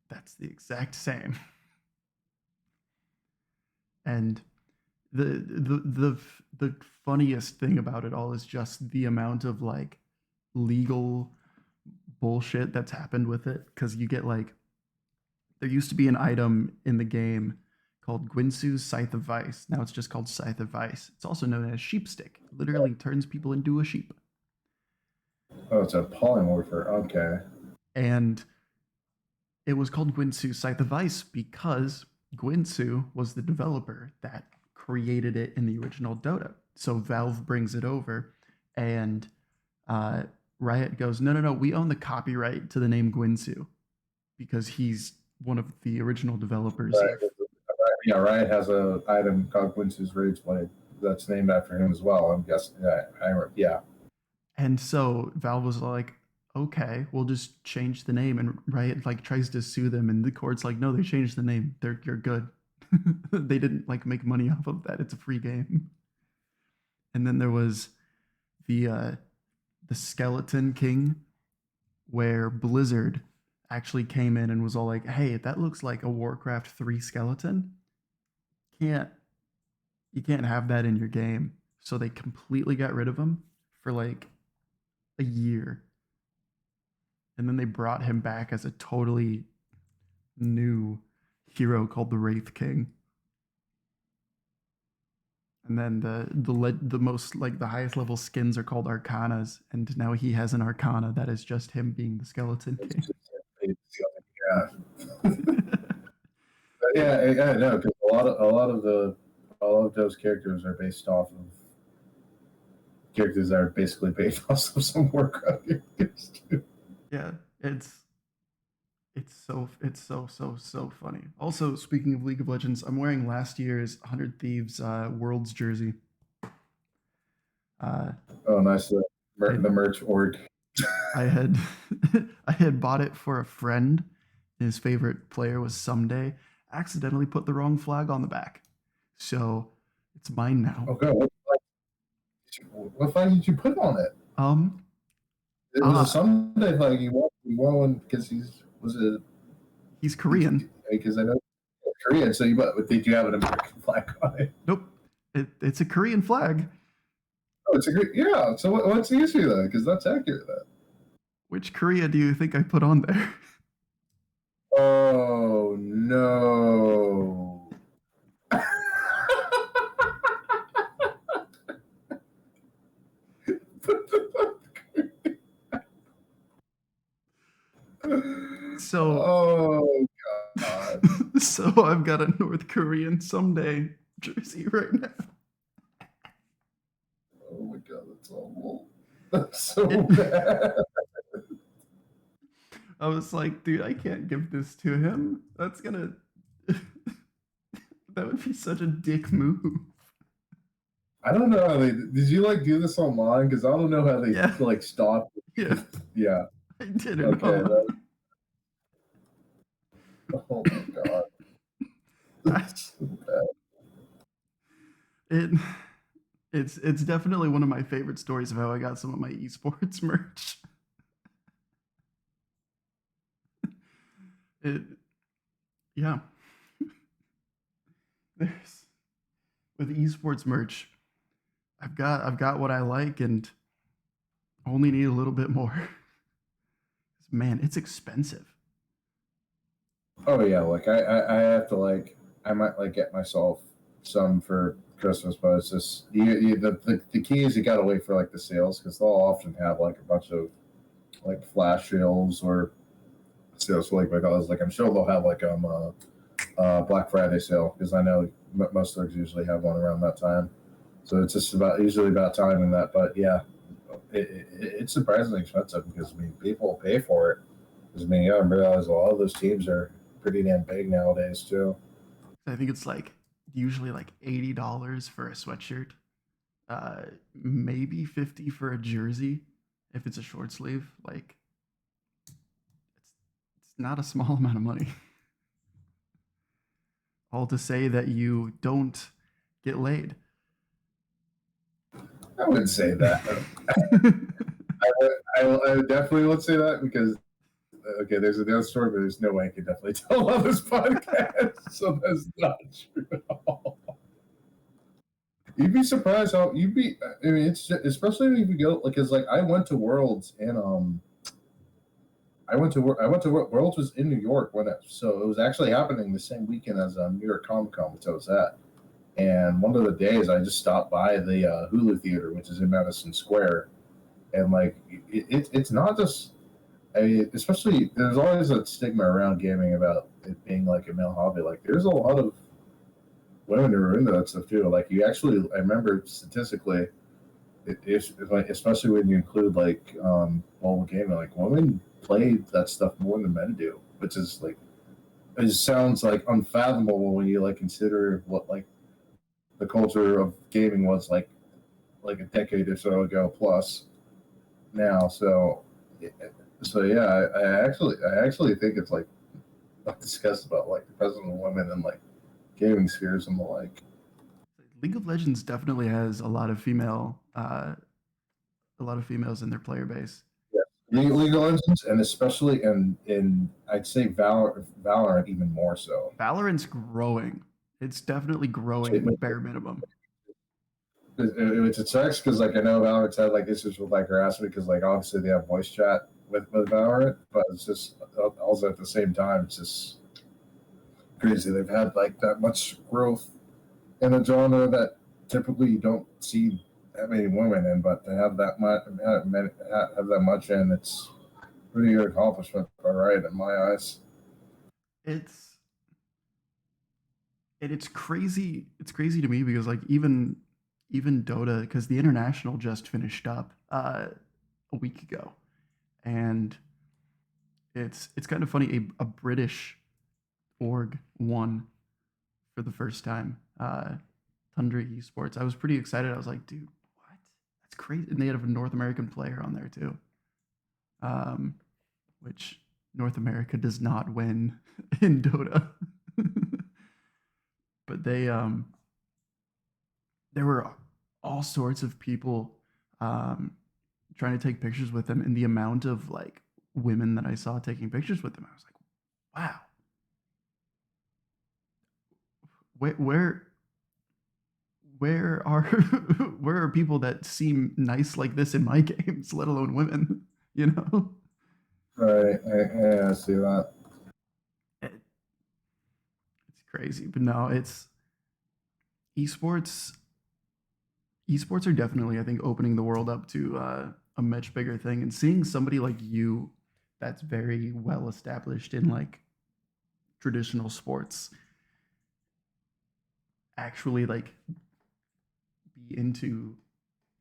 that's the exact same." And the funniest thing about it all is just the amount of like legal bullshit that's happened with it, because you get like, there used to be an item in the game called Gwinsu's Scythe of Vice. Now it's just called Scythe of Vice. It's also known as Sheepstick. It literally turns people into a sheep. Oh, it's a polymorpher. Okay. And it was called Gwinsu's Scythe of Vice because Gwinsu was the developer that created it in the original Dota. So Valve brings it over, and Riot goes, "No, no, no, we own the copyright to the name Gwinsu because he's one of the original developers Right. of." Yeah, Riot has a item called Quincy's Rage Blade that's named after him as well. I'm guessing. Yeah. And so Valve was like, "Okay, we'll just change the name." And Riot like tries to sue them, and the court's like, "No, they changed the name. You're good." They didn't like make money off of that. It's a free game. And then there was the Skeleton King, where Blizzard actually came in and was all like, "Hey, that looks like a Warcraft 3 skeleton. Can't You can't have that in your game." So they completely got rid of him for like a year. And then they brought him back as a totally new hero called the Wraith King. And then the most like the highest level skins are called Arcanas, and now he has an Arcana that is just him being the Skeleton King. Yeah. Yeah, no, because a lot of those characters are based off of characters that are basically based off of some Warcraft characters too. Yeah, it's so funny. Also, speaking of League of Legends, I'm wearing last year's 100 Thieves Worlds jersey. Oh, nice. The merch org. I had I had bought it for a friend. His favorite player was Someday. Accidentally put the wrong flag on the back, so it's mine now. Okay, what flag did you put on it? It was a Someday flag. You won one because he's Korean. Because I know Korean. So did you have an American flag on it? Nope. It's a Korean flag. Oh, it's a good, yeah. So what's the issue then? Because that's accurate then. Which Korea do you think I put on there? Oh no. So, oh god. So I've got a North Korean Someday jersey right now. Oh my god, that's awful. That's so bad. I was like, dude, I can't give this to him. That's gonna that would be such a dick move. I don't know how did you like do this online? Because I don't know how they like stopped. Yeah. Yeah. I did it. Okay. Oh my god. That's so bad. It's definitely one of my favorite stories of how I got some of my esports merch. Yeah. There's with esports merch, I've got what I like and only need a little bit more. Man, it's expensive. Oh yeah, like I have to like I might like get myself some for Christmas, but it's just the key is you gotta wait for like the sales because they'll often have like a bunch of like flash sales or sales for like like I'm sure they'll have like Black Friday sale because I know most leagues usually have one around that time, so it's just usually about timing that. But yeah, it's surprisingly expensive because I mean people pay for it. Because I mean you gotta realize a lot of those teams are pretty damn big nowadays too. I think it's like usually like $80 for a sweatshirt, maybe 50 for a jersey if it's a short sleeve. Like it's not a small amount of money. All to say that you don't get laid. I wouldn't say that. I would definitely would say that because okay, there's another story, but there's no way I can definitely tell on this podcast, so that's not true at all. You'd be surprised how you'd be. I mean, it's just, especially if you go because like I went to Worlds and I went to Worlds was in New York so it was actually happening the same weekend as New York Comic Con, which I was at. And one of the days I just stopped by the Hulu Theater, which is in Madison Square, and like it's not just. I mean, especially there's always a stigma around gaming about it being like a male hobby. Like there's a lot of women who are into that stuff too. Like I remember statistically, especially when you include like mobile gaming, like women play that stuff more than men do, which is like it sounds like unfathomable when you like consider what like the culture of gaming was like a decade or so ago plus now. So yeah, I actually think it's like discussed about like the presence of women and like gaming spheres and the like. League of Legends definitely has a lot of females in their player base. Yeah, League of Legends, and especially in I'd say Valorant even more so. Valorant's growing. It's definitely growing bare minimum. It sucks because like I know Valorant's had like issues with like harassment because like obviously they have voice chat with Valorant, but it's just also at the same time it's just crazy. They've had like that much growth in a genre that typically you don't see that many women in, but to have that much in, it's pretty good accomplishment, all right, in my eyes. It's crazy. It's crazy to me because like even even Dota, because the international just finished up a week ago, and it's kind of funny. A British org won for the first time. Tundra Esports. I was pretty excited. I was like, dude, what? That's crazy. And they had a North American player on there too, which North America does not win in Dota. But there were all sorts of people trying to take pictures with them, and the amount of like women that I saw taking pictures with them, I was like, wow. Where are where are people that seem nice like this in my games, let alone women? You know, Right. I see that. it's crazy, but no, it's esports. Esports are definitely, I think, opening the world up to a much bigger thing, and seeing somebody like you, that's very well established in like traditional sports, actually like be into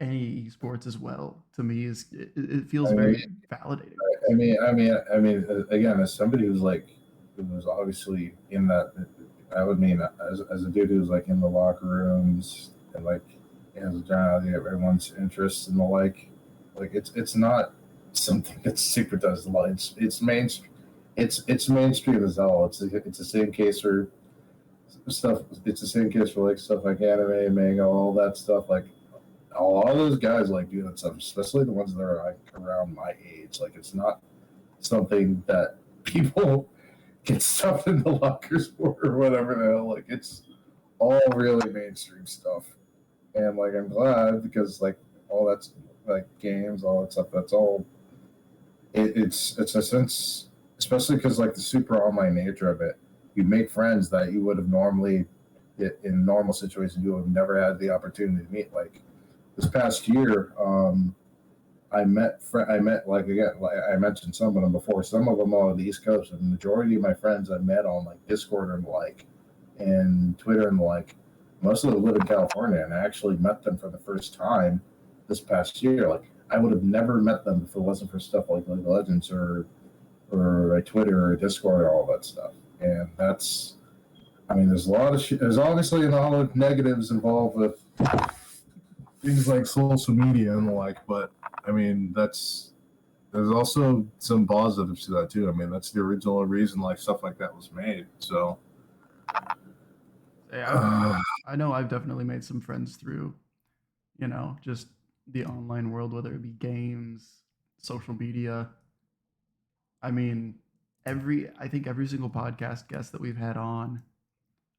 any esports as well, to me is it feels very validating. Again, as somebody who was obviously in that, I would mean as a dude who's like in the locker rooms and like has a generality of everyone's interests and the like it's not something that super does a lot. It's mainstream as hell. It's the same case for stuff. It's the same case for like stuff like anime, manga, all that stuff. Like a lot of those guys like do that stuff, especially the ones that are like around my age. Like it's not something that people get stuffed in the lockers for or whatever the hell. Like it's all really mainstream stuff, and like I'm glad because like all that's like games, all that stuff. That's all. It's a sense, especially because like the super online nature of it. You make friends that you would have normally, in normal situations, you would have never had the opportunity to meet. Like this past year, I met like again, like I mentioned some of them before. Some of them are on the East Coast, and the majority of my friends I met on like Discord and the like, and Twitter and the like. Most of them live in California, and I actually met them for the first time this past year. Like I would have never met them if it wasn't for stuff like League of Legends or like Twitter or Discord or all that stuff. And that's, I mean, there's a lot of there's obviously a lot of negatives involved with Things like social media and the like, but I mean, there's also some positives to that too. I mean, that's the original reason like stuff like that was made. So Yeah, I know I've definitely made some friends through, just the online world, whether it be games, social media. I mean, I think every single podcast guest that we've had on,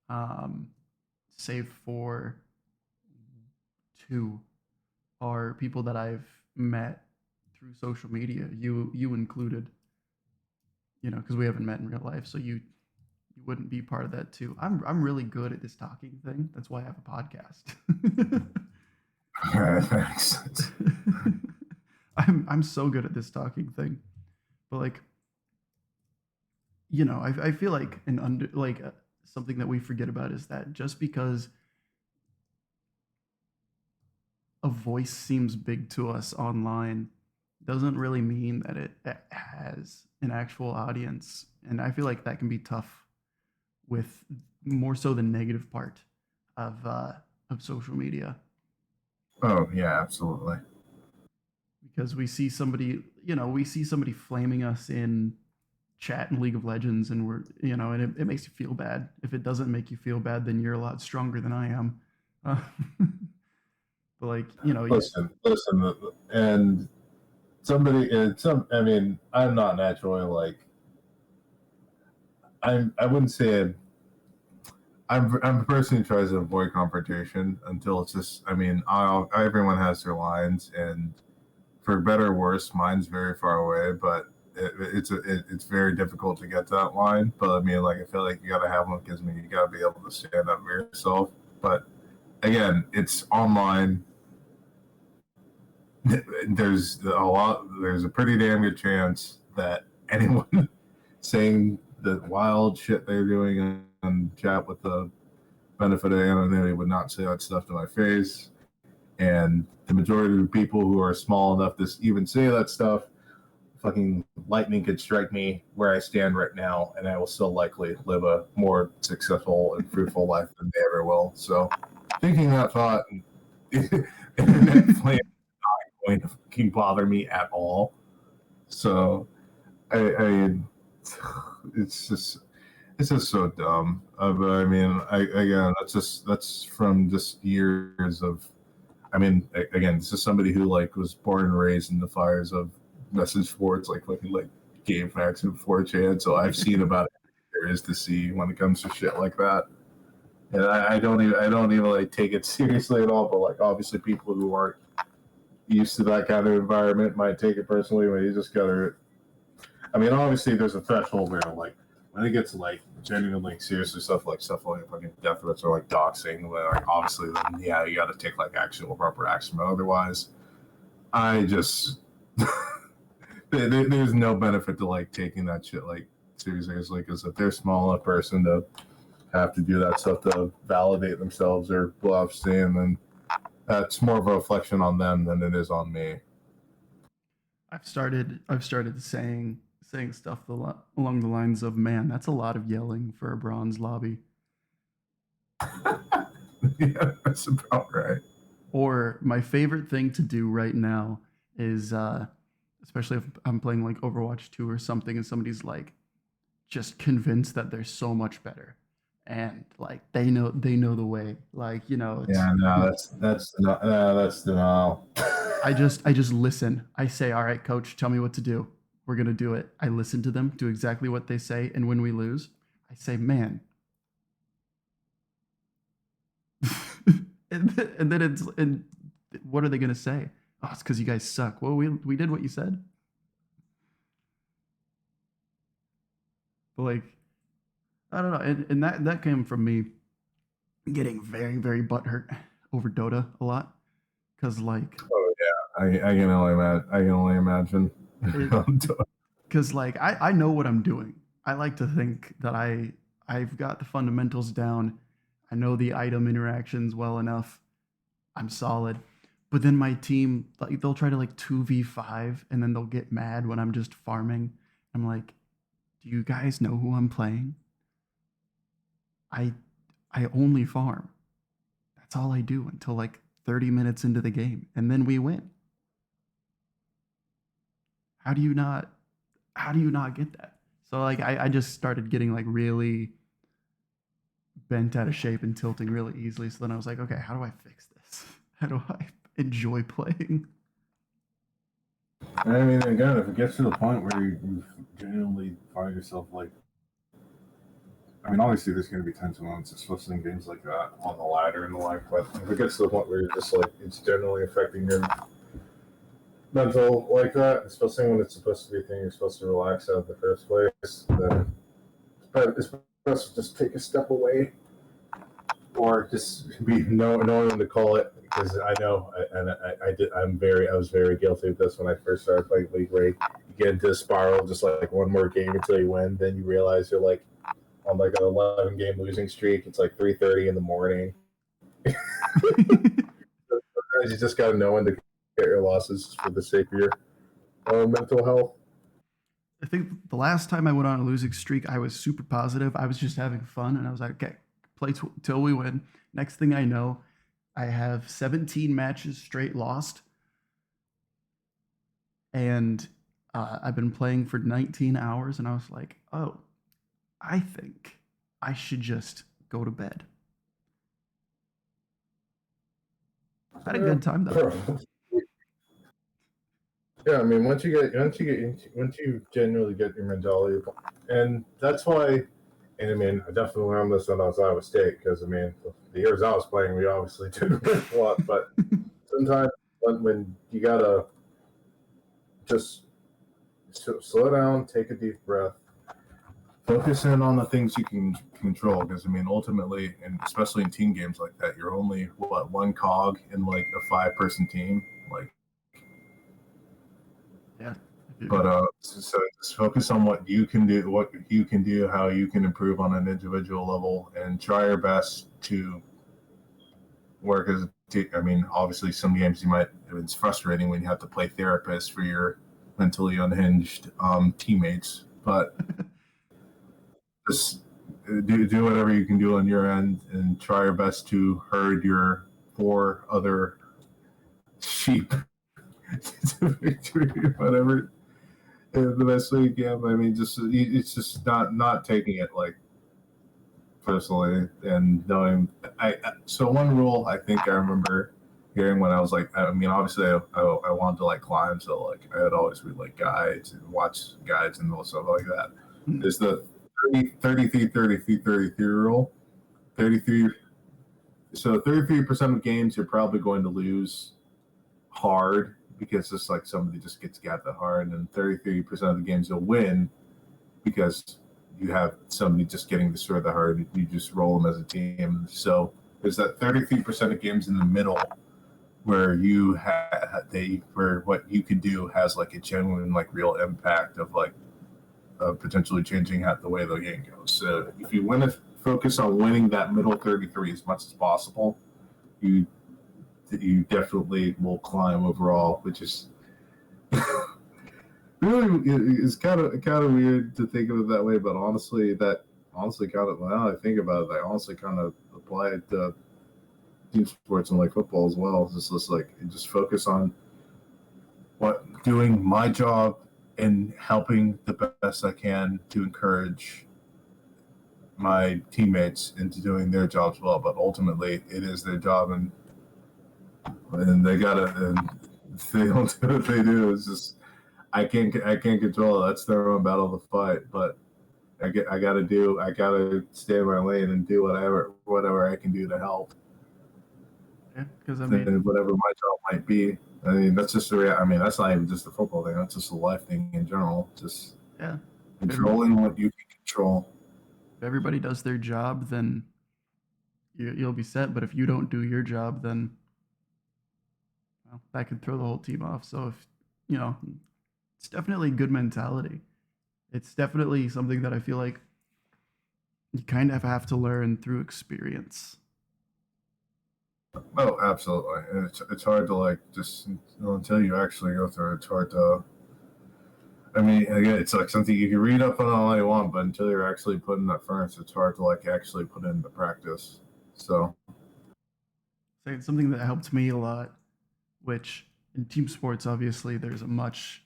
um, save for two, are people that I've met through social media. You included, because we haven't met in real life, so you wouldn't be part of that too. I'm really good at this talking thing. That's why I have a podcast. thanks. I'm so good at this talking thing, but like, I feel like something that we forget about is that just because a voice seems big to us online doesn't really mean that it has an actual audience, and I feel like that can be tough with more so the negative part of social media. Oh yeah, absolutely. Because we see somebody flaming us in chat in League of Legends, and and it makes you feel bad. If it doesn't make you feel bad, then you're a lot stronger than I am. But like, listen, and I mean, I'm not naturally like I wouldn't say I'm a person who tries to avoid confrontation until it's just. I mean, everyone has their lines, and for better or worse, mine's very far away, but it's very difficult to get to that line. But I mean, like I feel like you got to have one because you got to be able to stand up for yourself. But again, it's online. There's a pretty damn good chance that anyone saying the wild shit they're doing on chat with the benefit of anonymity would not say that stuff to my face. And the majority of the people who are small enough to even say that stuff, fucking lightning could strike me where I stand right now, and I will still likely live a more successful and fruitful life than they ever will. So, thinking that thought, internet flame is not going to fucking bother me at all. So, I it's just so dumb. But I mean, again, that's from just years of. I mean, again, this is somebody who like was born and raised in the fires of message boards, like fucking like game facts and 4chan. So I've seen about it there is to see when it comes to shit like that. And I don't even like take it seriously at all. But like obviously people who aren't used to that kind of environment might take it personally. But you just gotta. I mean, obviously there's a threshold where like when it gets like genuinely seriously stuff like fucking death threats or like doxing, like obviously then yeah you got to take like actual proper action. But otherwise, I just there's no benefit to like taking that shit like seriously because if they're small enough person to have to do that stuff to validate themselves or bluffs, and then that's more of a reflection on them than it is on me. I've started saying stuff along the lines of, "Man, that's a lot of yelling for a bronze lobby." Yeah, that's about right. Or my favorite thing to do right now is, especially if I'm playing like Overwatch 2 or something, and somebody's like just convinced that they're so much better, and like they know the way. Like it's, Yeah, no, that's denial. I just listen. I say, "All right, coach, tell me what to do. We're gonna do it." I listen to them, do exactly what they say, and when we lose, I say, "Man." and then it's and what are they gonna say? Oh, it's because you guys suck. Well, we did what you said. But like, I don't know, and that came from me getting very very butthurt over Dota a lot, because like Oh yeah, I can only imagine. because like I know what I'm doing. I like to think that I've got the fundamentals down. I know the item interactions well enough. I'm solid. But then my team, like, they'll try to like 2v5 and then they'll get mad when I'm just farming. I'm like, do you guys know who I'm playing? I I only farm. That's all I do until like 30 minutes into the game, and then we win. How do you not get that? So like I just started getting like really bent out of shape and tilting really easily. So then I was like, okay, how do I fix this? How do I enjoy playing? I mean, again, if it gets to the point where you genuinely find yourself like, I mean, obviously there's going to be times and moments, especially in games like that, on the ladder and the like. But if it gets to the point where you're just like, it's generally affecting your mental like that, especially when it's supposed to be a thing you're supposed to relax out in the first place, then it's best to just take a step away or just be knowing when to call it, because I know, and I was very guilty of this when I first started playing League. Where you get into a spiral, just like one more game until you win, then you realize you're like on like an 11 game losing streak. It's like 3:30 in the morning. You just gotta know when to get your losses for the sake of your mental health. I think the last time I went on a losing streak, I was super positive. I was just having fun, and I was like, okay, play till we win. Next thing I know, I have 17 matches straight lost, and I've been playing for 19 hours, and I was like, oh, I think I should just go to bed. I had a good time though. Yeah, I mean, once you genuinely get your mentality, and that's why. And I mean, I definitely learned this when I was at Iowa State, because I mean, the years I was playing, we obviously did win a lot, but sometimes when you gotta just slow down, take a deep breath, focus in on the things you can control, because I mean, ultimately, and especially in team games like that, you're only one cog in like a 5-person team, like. Yeah. But so just focus on what you can do, how you can improve on an individual level, and try your best to work as a I mean, obviously, some games it's frustrating when you have to play therapist for your mentally unhinged teammates, but just do whatever you can do on your end and try your best to herd your 4 other sheep to victory, whatever the best way you can. I mean, it's just not taking it like personally and knowing. So one rule I think I remember hearing when I was like, I mean, obviously I wanted to like climb, so like I would always read like guides and watch guides and all stuff like that. There's the 33 rule. 33. So 33% of games you're probably going to lose hard because it's like somebody just gets gapped that hard, and 33% of the games you'll win because you have somebody just getting destroyed that hard. You just roll them as a team. So there's that 33% of games in the middle where where what you can do has like a genuine like real impact of like potentially changing the way the game goes. So if you want to focus on winning that middle 33 as much as possible, you definitely will climb overall, which is really is kind of weird to think of it that way. But honestly, kind of now I think about it, I honestly kind of apply it to team sports and like football as well. It's just like just focus on doing my job and helping the best I can to encourage my teammates into doing their jobs well. But ultimately, it is their job, and they gotta. And if they don't do what they do, it's just I can't control it. That's their own battle to fight. But I gotta stay in my lane and do whatever I can do to help. Yeah, because I mean, and whatever my job might be. I mean, that's just I mean, that's not even just a football thing. That's just a life thing in general. Just controlling what you can control. If everybody does their job, then you'll be set. But if you don't do your job, then that could throw the whole team off. So if it's definitely a good mentality. It's definitely something that I feel like you kind of have to learn through experience. Oh, absolutely. And it's hard to like just until you actually go through it. It's hard to. I mean, again, it's like something you can read up on all you want, but until you're actually putting that first, it's hard to like actually put into practice. So, it's something that helped me a lot, which in team sports, obviously, there's a much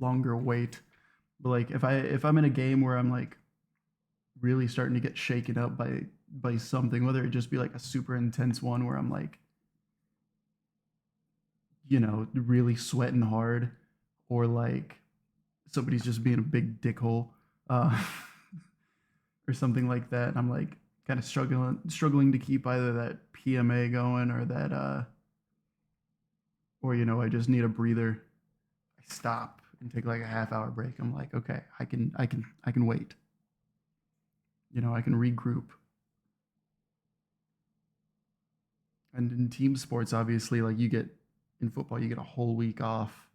longer wait. But like if I'm in a game where I'm like really starting to get shaken up by something, whether it just be like a super intense one where I'm like, really sweating hard, or like somebody's just being a big dickhole, or something like that. And I'm like kind of struggling to keep either that PMA going or that, or I just need a breather. I stop and take like a half-hour break. I'm like, okay, I can wait. I can regroup. And in team sports, obviously, like in football, you get a whole week off,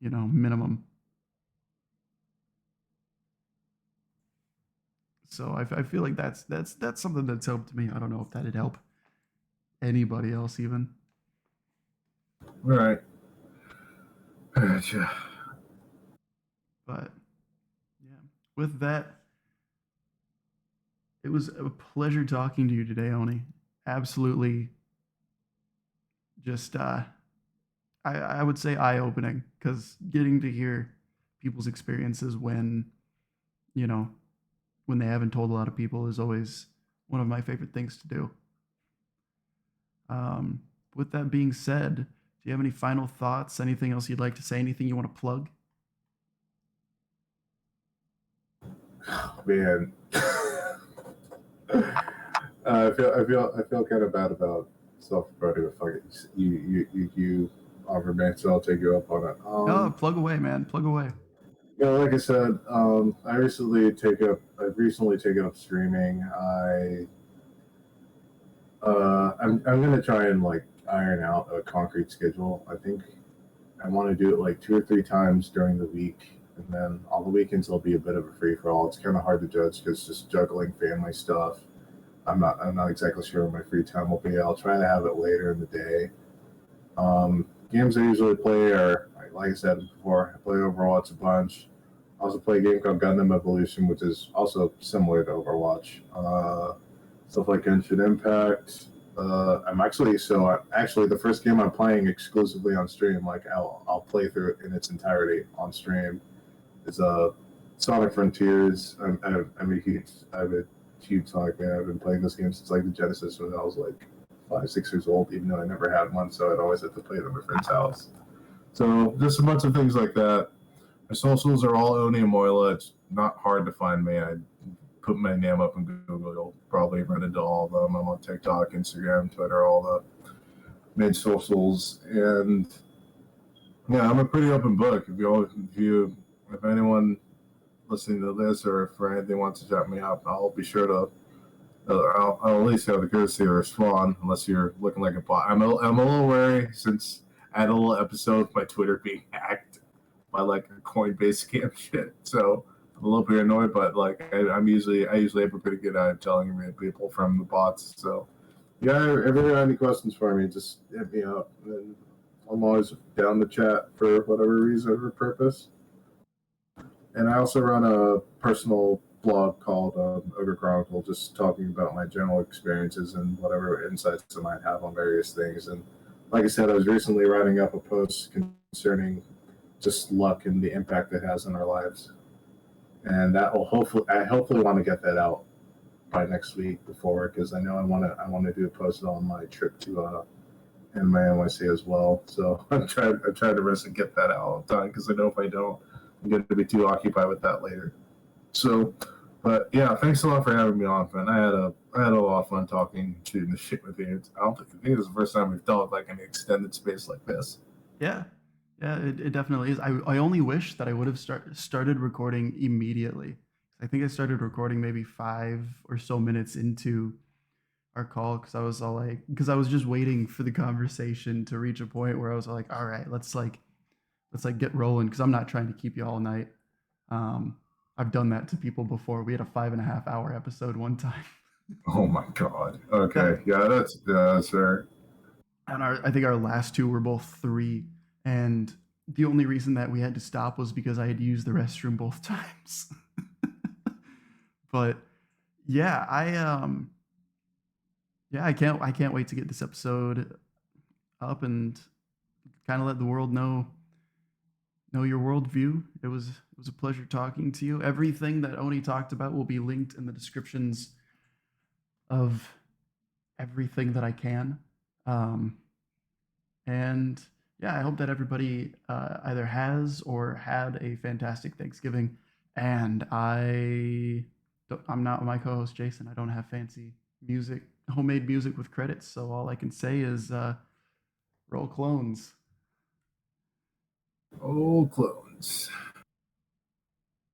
minimum. So I feel like that's something that's helped me. I don't know if that'd help anybody else even. Right. Gotcha. But yeah, with that, it was a pleasure talking to you today, Oni. Absolutely, just I would say eye-opening, because getting to hear people's experiences when when they haven't told a lot of people is always one of my favorite things to do. With that being said, do you have any final thoughts? Anything else you'd like to say? Anything you want to plug? Man, I feel kind of bad about self-promoting. Fuck it, you offered me, so I'll take you up on it. No, plug away, man. Plug away. Like I said, I've recently taken up streaming. I'm gonna try and like iron out a concrete schedule. I think I want to do it like 2 or 3 times during the week, and then on the weekends it'll be a bit of a free for all. It's kind of hard to judge because just juggling family stuff, I'm not exactly sure when my free time will be. I'll try to have it later in the day. Games I usually play are, like I said before, I play Overwatch a bunch. I also play a game called Gundam Evolution, which is also similar to Overwatch. Stuff like Genshin Impact. Actually the first game I'm playing exclusively on stream. Like I'll play through it in its entirety on stream. Is Sonic Frontiers. I'm a huge Sonic fan. I've been playing this game since like the Genesis when I was like 5, 6 years old, even though I never had one, so I'd always have to play it at my friend's house. So just a bunch of things like that. My socials are all Oni Omoile. It's not hard to find me. I put my name up in Google. You'll probably run into all of them. I'm on TikTok, Instagram, Twitter, all the main socials. And yeah, I'm a pretty open book. If anyone listening to this or if anything wants to chat me up, I'll be sure to. I'll at least have the courtesy to respond, unless you're looking like a bot. I'm a little wary since I had a little episode of my Twitter being hacked by like a Coinbase scam shit. So I'm a little bit annoyed, but like I usually have a pretty good eye at telling people from the bots. So yeah, if you have any questions for me, just hit me up, and I'm always down to chat for whatever reason or purpose. And I also run a personal blog called Ogre Chronicle, just talking about my general experiences and whatever insights I might have on various things. And like I said, I was recently writing up a post concerning just luck and the impact it has on our lives. And that will hopefully want to get that out by next week before, because I know I want to do a post on my trip to in my NYC as well. So I'm trying to rest and get that out all the time, because I know if I don't, I'm going to be too occupied with that later. So, but yeah, thanks a lot for having me on, man. I had a lot of fun talking, shooting the shit with you. I think this is the first time we've done like an extended space like this. Yeah, yeah, it definitely is. I only wish that I would have started recording immediately. I think I started recording maybe 5 or so minutes into our call, because I was just waiting for the conversation to reach a point where I was like, all right, let's get rolling, because I'm not trying to keep you all night. I've done that to people before. We had a 5.5 hour episode one time. Oh my god. Okay. Yeah, that's fair. And I think our last two were both 3. And the only reason that we had to stop was because I had used the restroom both times. But yeah, I can't wait to get this episode up and kind of let the world know your worldview. It was a pleasure talking to you. Everything that Oni talked about will be linked in the descriptions of everything that I can. And yeah, I hope that everybody either has or had a fantastic Thanksgiving. And I'm not my co-host Jason. I don't have fancy homemade music with credits. So all I can say is roll clones. Oh, clones.